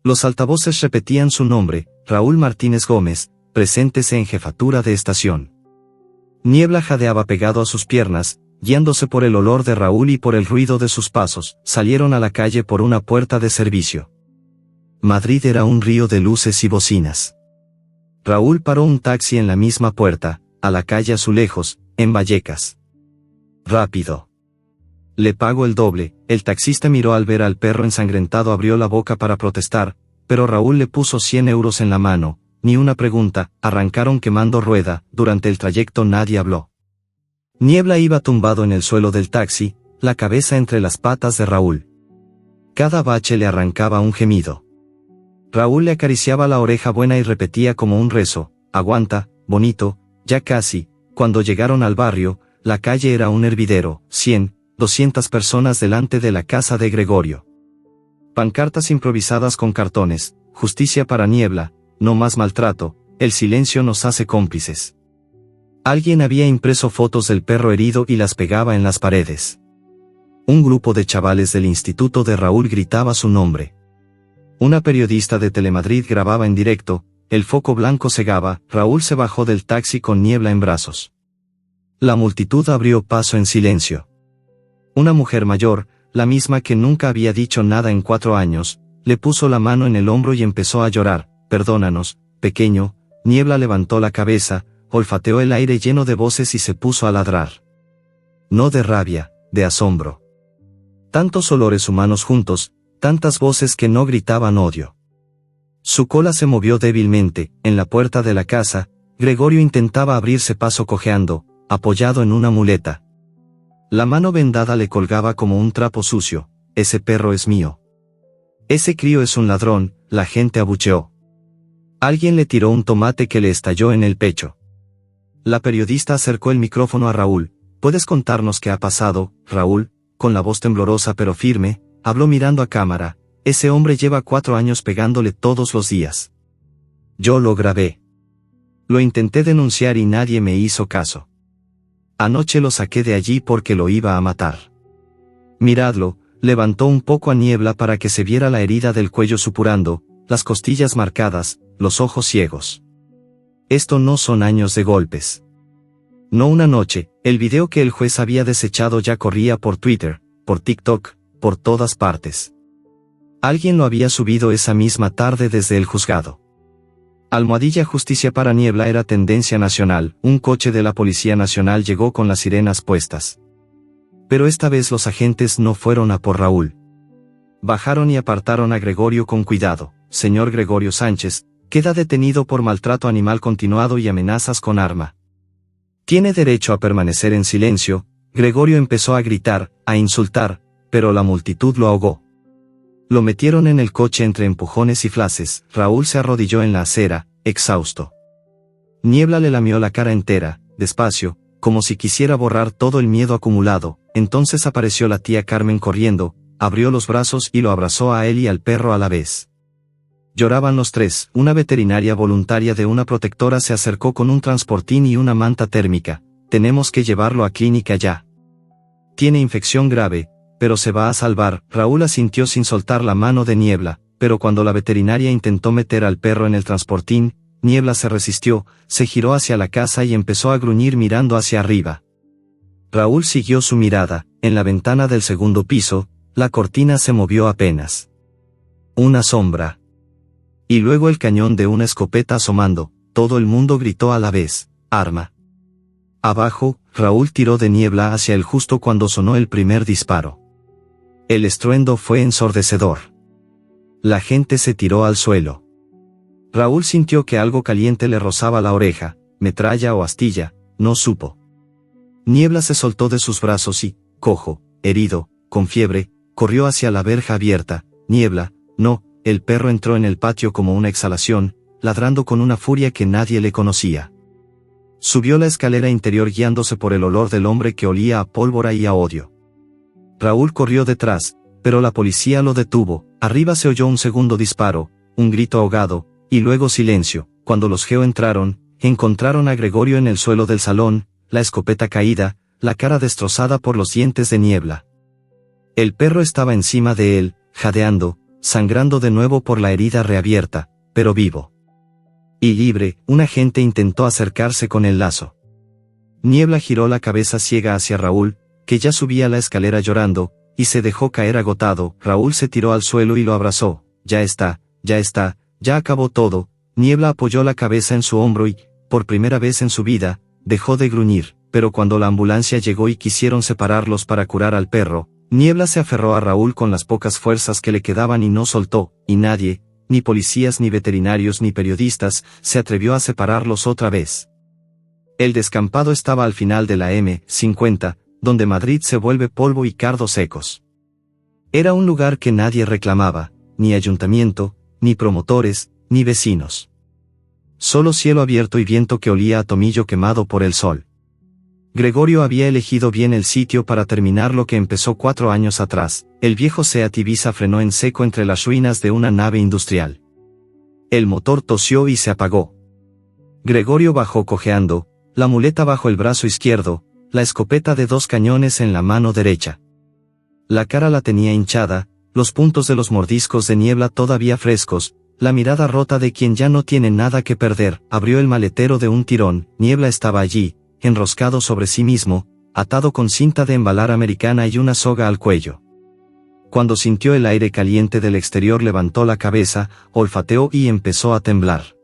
Los altavoces repetían su nombre, Raúl Martínez Gómez, preséntese en jefatura de estación. Niebla jadeaba pegado a sus piernas, guiándose por el olor de Raúl y por el ruido de sus pasos. Salieron a la calle por una puerta de servicio. Madrid era un río de luces y bocinas. Raúl paró un taxi en la misma puerta, a la calle Azulejos, en Vallecas. Rápido. Le pago el doble. El taxista miró al ver al perro ensangrentado, abrió la boca para protestar, pero Raúl le puso 100 euros en la mano, ni una pregunta. Arrancaron quemando rueda. Durante el trayecto nadie habló. Niebla iba tumbado en el suelo del taxi, la cabeza entre las patas de Raúl. Cada bache le arrancaba un gemido. Raúl le acariciaba la oreja buena y repetía como un rezo, aguanta, bonito, ya casi. Cuando llegaron al barrio, la calle era un hervidero, 100, 200 personas delante de la casa de Gregorio. Pancartas improvisadas con cartones: justicia para Niebla, no más maltrato, el silencio nos hace cómplices. Alguien había impreso fotos del perro herido y las pegaba en las paredes. Un grupo de chavales del instituto de Raúl gritaba su nombre. Una periodista de Telemadrid grababa en directo, el foco blanco cegaba, Raúl se bajó del taxi con Niebla en brazos. La multitud abrió paso en silencio. Una mujer mayor, la misma que nunca había dicho nada en 4 años, le puso la mano en el hombro y empezó a llorar. Perdónanos, pequeño. Niebla levantó la cabeza, olfateó el aire lleno de voces y se puso a ladrar. No de rabia, de asombro. Tantos olores humanos juntos, tantas voces que no gritaban odio. Su cola se movió débilmente. En la puerta de la casa, Gregorio intentaba abrirse paso cojeando, apoyado en una muleta. La mano vendada le colgaba como un trapo sucio. Ese perro es mío. Ese crío es un ladrón, la gente abucheó. Alguien le tiró un tomate que le estalló en el pecho. La periodista acercó el micrófono a Raúl. ¿Puedes contarnos qué ha pasado, Raúl? Con la voz temblorosa pero firme, habló mirando a cámara. Ese hombre lleva 4 años pegándole todos los días. Yo lo grabé. Lo intenté denunciar y nadie me hizo caso. Anoche lo saqué de allí porque lo iba a matar. Miradlo. Levantó un poco a Niebla para que se viera la herida del cuello supurando, las costillas marcadas, los ojos ciegos. Esto no son años de golpes. No una noche. El video que el juez había desechado ya corría por Twitter, por TikTok, por todas partes. Alguien lo había subido esa misma tarde desde el juzgado. Almohadilla justicia para Niebla era tendencia nacional. Un coche de la Policía Nacional llegó con las sirenas puestas. Pero esta vez los agentes no fueron a por Raúl. Bajaron y apartaron a Gregorio con cuidado. Señor Gregorio Sánchez, queda detenido por maltrato animal continuado y amenazas con arma. Tiene derecho a permanecer en silencio. Gregorio empezó a gritar, a insultar, pero la multitud lo ahogó. Lo metieron en el coche entre empujones y flashes. Raúl se arrodilló en la acera, exhausto. Niebla le lamió la cara entera, despacio, como si quisiera borrar todo el miedo acumulado. Entonces apareció la tía Carmen corriendo, abrió los brazos y lo abrazó a él y al perro a la vez. Lloraban los tres. Una veterinaria voluntaria de una protectora se acercó con un transportín y una manta térmica. Tenemos que llevarlo a clínica ya. Tiene infección grave, pero se va a salvar. Raúl asintió sin soltar la mano de Niebla, pero cuando la veterinaria intentó meter al perro en el transportín, Niebla se resistió, se giró hacia la casa y empezó a gruñir mirando hacia arriba. Raúl siguió su mirada. En la ventana del segundo piso, la cortina se movió apenas. Una sombra. Y luego el cañón de una escopeta asomando. Todo el mundo gritó a la vez: ¡arma! Abajo, Raúl tiró de Niebla hacia él justo cuando sonó el primer disparo. El estruendo fue ensordecedor. La gente se tiró al suelo. Raúl sintió que algo caliente le rozaba la oreja, metralla o astilla, no supo. Niebla se soltó de sus brazos y, cojo, herido, con fiebre, corrió hacia la verja abierta. Niebla, no. El perro entró en el patio como una exhalación, ladrando con una furia que nadie le conocía. Subió la escalera interior guiándose por el olor del hombre que olía a pólvora y a odio. Raúl corrió detrás, pero la policía lo detuvo. Arriba se oyó un segundo disparo, un grito ahogado, y luego silencio. Cuando los Geo entraron, encontraron a Gregorio en el suelo del salón, la escopeta caída, la cara destrozada por los dientes de Niebla. El perro estaba encima de él, jadeando, sangrando de nuevo por la herida reabierta, pero vivo. Y libre. Un agente intentó acercarse con el lazo. Niebla giró la cabeza ciega hacia Raúl, que ya subía la escalera llorando, y se dejó caer agotado. Raúl se tiró al suelo y lo abrazó. Ya está, ya acabó todo. Niebla apoyó la cabeza en su hombro y, por primera vez en su vida, dejó de gruñir. Pero cuando la ambulancia llegó y quisieron separarlos para curar al perro, Niebla se aferró a Raúl con las pocas fuerzas que le quedaban y no soltó, y nadie, ni policías ni veterinarios ni periodistas, se atrevió a separarlos otra vez. El descampado estaba al final de la M50, donde Madrid se vuelve polvo y cardos secos. Era un lugar que nadie reclamaba, ni ayuntamiento, ni promotores, ni vecinos. Solo cielo abierto y viento que olía a tomillo quemado por el sol. Gregorio había elegido bien el sitio para terminar lo que empezó 4 años atrás. El viejo Seat Ibiza frenó en seco entre las ruinas de una nave industrial. El motor tosió y se apagó. Gregorio bajó cojeando, la muleta bajo el brazo izquierdo, la escopeta de 2 cañones en la mano derecha. La cara la tenía hinchada, los puntos de los mordiscos de Niebla todavía frescos, la mirada rota de quien ya no tiene nada que perder. Abrió el maletero de un tirón. Niebla estaba allí, enroscado sobre sí mismo, atado con cinta de embalar americana y una soga al cuello. Cuando sintió el aire caliente del exterior levantó la cabeza, olfateó y empezó a temblar.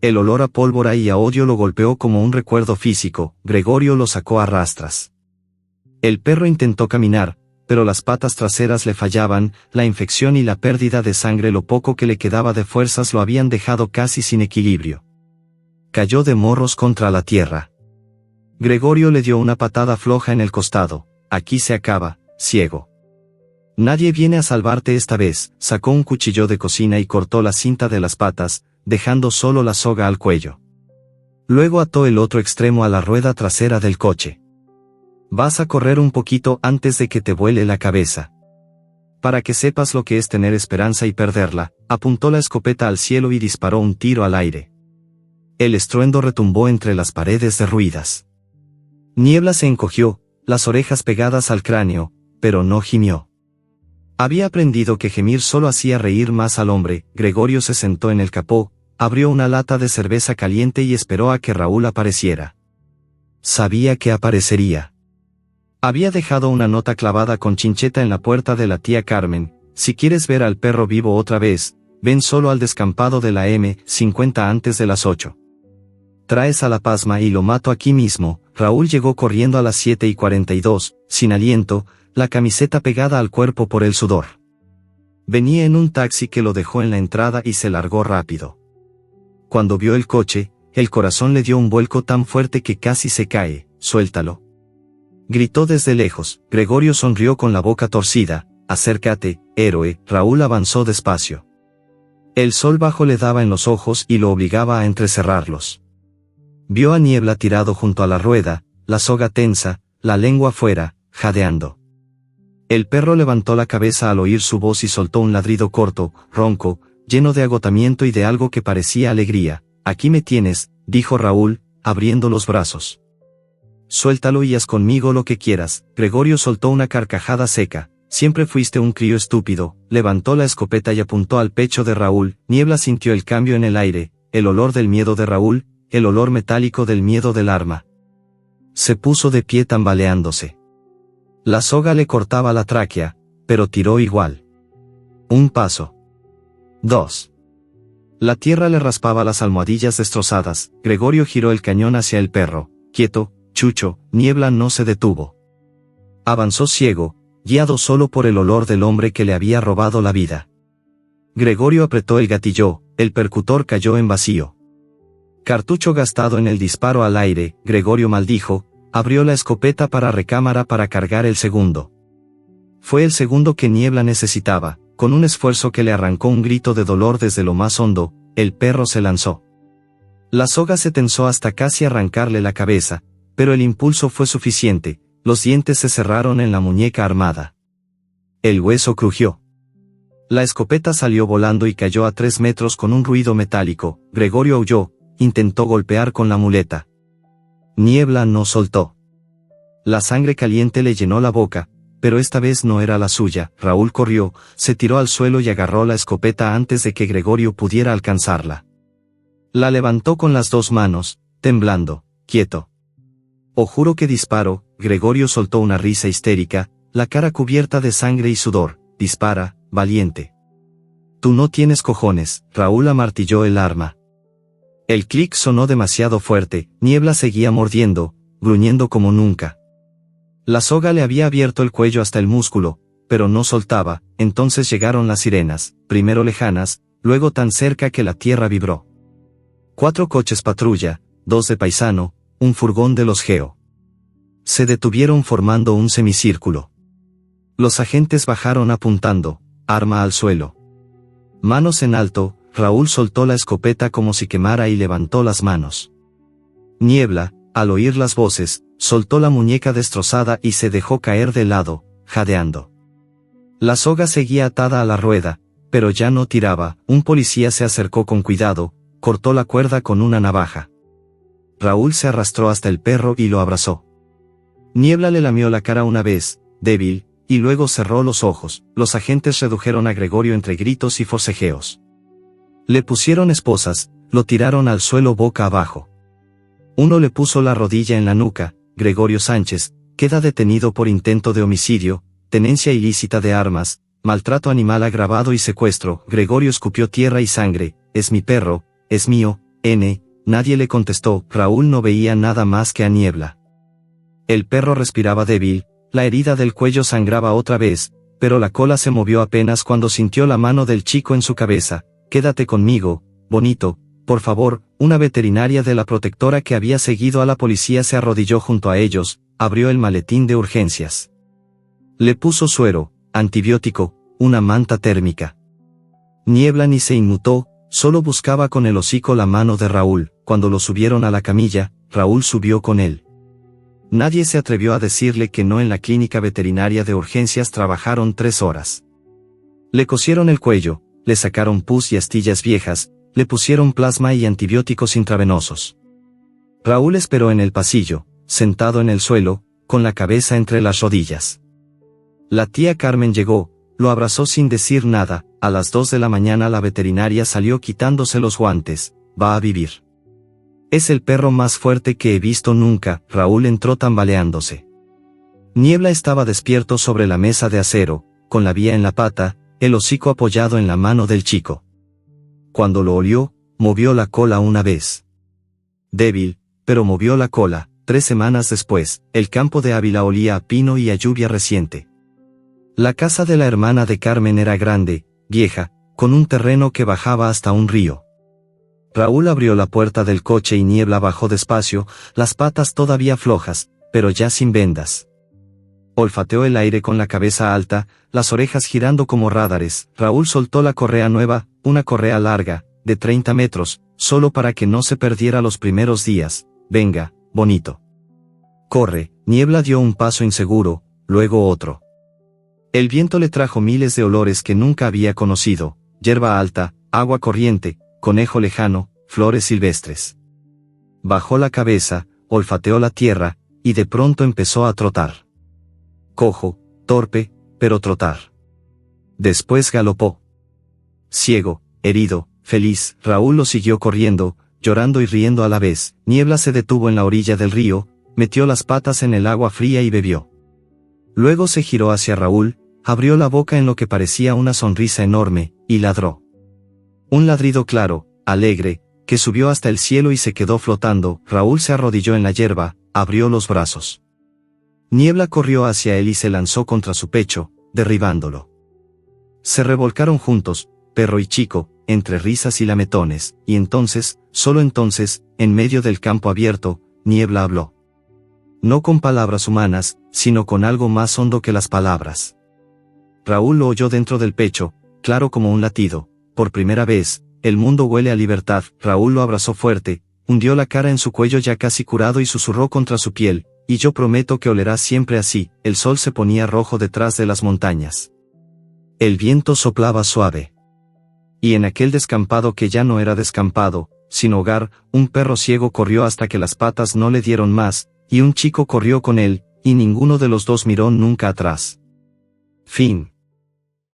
El olor a pólvora y a odio lo golpeó como un recuerdo físico. Gregorio lo sacó a rastras. El perro intentó caminar, pero las patas traseras le fallaban, la infección y la pérdida de sangre, lo poco que le quedaba de fuerzas, lo habían dejado casi sin equilibrio. Cayó de morros contra la tierra. Gregorio le dio una patada floja en el costado. Aquí se acaba, ciego. Nadie viene a salvarte esta vez. Sacó un cuchillo de cocina y cortó la cinta de las patas, dejando solo la soga al cuello. Luego ató el otro extremo a la rueda trasera del coche. Vas a correr un poquito antes de que te vuele la cabeza. Para que sepas lo que es tener esperanza y perderla, apuntó la escopeta al cielo y disparó un tiro al aire. El estruendo retumbó entre las paredes derruidas. Niebla se encogió, las orejas pegadas al cráneo, pero no gimió. Había aprendido que gemir solo hacía reír más al hombre. Gregorio se sentó en el capó, abrió una lata de cerveza caliente y esperó a que Raúl apareciera. Sabía que aparecería. Había dejado una nota clavada con chincheta en la puerta de la tía Carmen: si quieres ver al perro vivo otra vez, ven solo al descampado de la M50 antes de las 8. Traes a la pasma y lo mato aquí mismo. Raúl llegó corriendo a las 7:42, sin aliento, la camiseta pegada al cuerpo por el sudor. Venía en un taxi que lo dejó en la entrada y se largó rápido. Cuando vio el coche, el corazón le dio un vuelco tan fuerte que casi se cae. Suéltalo. Gritó desde lejos. Gregorio sonrió con la boca torcida. Acércate, héroe. Raúl avanzó despacio. El sol bajo le daba en los ojos y lo obligaba a entrecerrarlos. Vio a Niebla tirado junto a la rueda, la soga tensa, la lengua fuera, jadeando. El perro levantó la cabeza al oír su voz y soltó un ladrido corto, ronco, lleno de agotamiento y de algo que parecía alegría. Aquí me tienes, dijo Raúl, abriendo los brazos. Suéltalo y haz conmigo lo que quieras. Gregorio soltó una carcajada seca. Siempre fuiste un crío estúpido. Levantó la escopeta y apuntó al pecho de Raúl. Niebla sintió el cambio en el aire, el olor del miedo de Raúl, el olor metálico del miedo del arma. Se puso de pie tambaleándose. La soga le cortaba la tráquea, pero tiró igual. Un paso. 2. La tierra le raspaba las almohadillas destrozadas. Gregorio giró el cañón hacia el perro. Quieto, Chucho. Niebla no se detuvo. Avanzó ciego, guiado solo por el olor del hombre que le había robado la vida. Gregorio apretó el gatillo, el percutor cayó en vacío. Cartucho gastado en el disparo al aire. Gregorio maldijo, abrió la escopeta para recámara para cargar el segundo. Fue el segundo que Niebla necesitaba. Con un esfuerzo que le arrancó un grito de dolor desde lo más hondo, el perro se lanzó. La soga se tensó hasta casi arrancarle la cabeza, pero el impulso fue suficiente, los dientes se cerraron en la muñeca armada. El hueso crujió. La escopeta salió volando y cayó a 3 metros con un ruido metálico. Gregorio aulló, intentó golpear con la muleta. Niebla no soltó. La sangre caliente le llenó la boca, pero esta vez no era la suya. Raúl corrió, se tiró al suelo y agarró la escopeta antes de que Gregorio pudiera alcanzarla. La levantó con las 2 manos, temblando. Quieto. O juro que disparo. Gregorio soltó una risa histérica, la cara cubierta de sangre y sudor. Dispara, valiente. Tú no tienes cojones. Raúl amartilló el arma. El clic sonó demasiado fuerte. Niebla seguía mordiendo, gruñendo como nunca. La soga le había abierto el cuello hasta el músculo, pero no soltaba. Entonces llegaron las sirenas, primero lejanas, luego tan cerca que la tierra vibró. 4 coches patrulla, 2 de paisano, un furgón de los Geo. Se detuvieron formando un semicírculo. Los agentes bajaron apuntando, arma al suelo. Manos en alto. Raúl soltó la escopeta como si quemara y levantó las manos. Niebla, al oír las voces, soltó la muñeca destrozada y se dejó caer de lado, jadeando. La soga seguía atada a la rueda, pero ya no tiraba. Un policía se acercó con cuidado, cortó la cuerda con una navaja. Raúl se arrastró hasta el perro y lo abrazó. Niebla le lamió la cara una vez, débil, y luego cerró los ojos. Los agentes redujeron a Gregorio entre gritos y forcejeos. Le pusieron esposas, lo tiraron al suelo boca abajo. Uno le puso la rodilla en la nuca. Gregorio Sánchez queda detenido por intento de homicidio, tenencia ilícita de armas, maltrato animal agravado y secuestro. Gregorio escupió tierra y sangre. Es mi perro, es mío, Nadie le contestó. Raúl no veía nada más que a Niebla. El perro respiraba débil, la herida del cuello sangraba otra vez, pero la cola se movió apenas cuando sintió la mano del chico en su cabeza. Quédate conmigo, bonito, por favor. Una veterinaria de la protectora que había seguido a la policía se arrodilló junto a ellos, abrió el maletín de urgencias. Le puso suero, antibiótico, una manta térmica. Niebla ni se inmutó, solo buscaba con el hocico la mano de Raúl. Cuando lo subieron a la camilla, Raúl subió con él. Nadie se atrevió a decirle que no. En la clínica veterinaria de urgencias trabajaron 3 horas. Le cosieron el cuello, le sacaron pus y astillas viejas, le pusieron plasma y antibióticos intravenosos. Raúl esperó en el pasillo, sentado en el suelo, con la cabeza entre las rodillas. La tía Carmen llegó, lo abrazó sin decir nada. A las 2 de la mañana la veterinaria salió quitándose los guantes. Va a vivir. Es el perro más fuerte que he visto nunca. Raúl entró tambaleándose. Niebla estaba despierto sobre la mesa de acero, con la vía en la pata, el hocico apoyado en la mano del chico. Cuando lo olió, movió la cola una vez. Débil, pero movió la cola. 3 semanas después, el campo de Ávila olía a pino y a lluvia reciente. La casa de la hermana de Carmen era grande, vieja, con un terreno que bajaba hasta un río. Raúl abrió la puerta del coche y Niebla bajó despacio, las patas todavía flojas, pero ya sin vendas. Olfateó el aire con la cabeza alta, las orejas girando como rádares. Raúl soltó la correa nueva, una correa larga, de 30 metros, solo para que no se perdiera los primeros días. Venga, bonito. Corre. Niebla dio un paso inseguro, luego otro. El viento le trajo miles de olores que nunca había conocido: hierba alta, agua corriente, conejo lejano, flores silvestres. Bajó la cabeza, olfateó la tierra, y de pronto empezó a trotar. Cojo, torpe, pero trotar. Después galopó. Ciego, herido, feliz, Raúl lo siguió corriendo, llorando y riendo a la vez. Niebla se detuvo en la orilla del río, metió las patas en el agua fría y bebió. Luego se giró hacia Raúl, abrió la boca en lo que parecía una sonrisa enorme, y ladró. Un ladrido claro, alegre, que subió hasta el cielo y se quedó flotando. Raúl se arrodilló en la hierba, abrió los brazos. Niebla corrió hacia él y se lanzó contra su pecho, derribándolo. Se revolcaron juntos, perro y chico, entre risas y lametones, y entonces, solo entonces, en medio del campo abierto, Niebla habló. No con palabras humanas, sino con algo más hondo que las palabras. Raúl lo oyó dentro del pecho, claro como un latido. Por primera vez, el mundo huele a libertad. Raúl lo abrazó fuerte, hundió la cara en su cuello ya casi curado y susurró contra su piel: y yo prometo que olerás siempre así. El sol se ponía rojo detrás de las montañas. El viento soplaba suave. Y en aquel descampado que ya no era descampado, sin hogar, un perro ciego corrió hasta que las patas no le dieron más, y un chico corrió con él, y ninguno de los dos miró nunca atrás. Fin.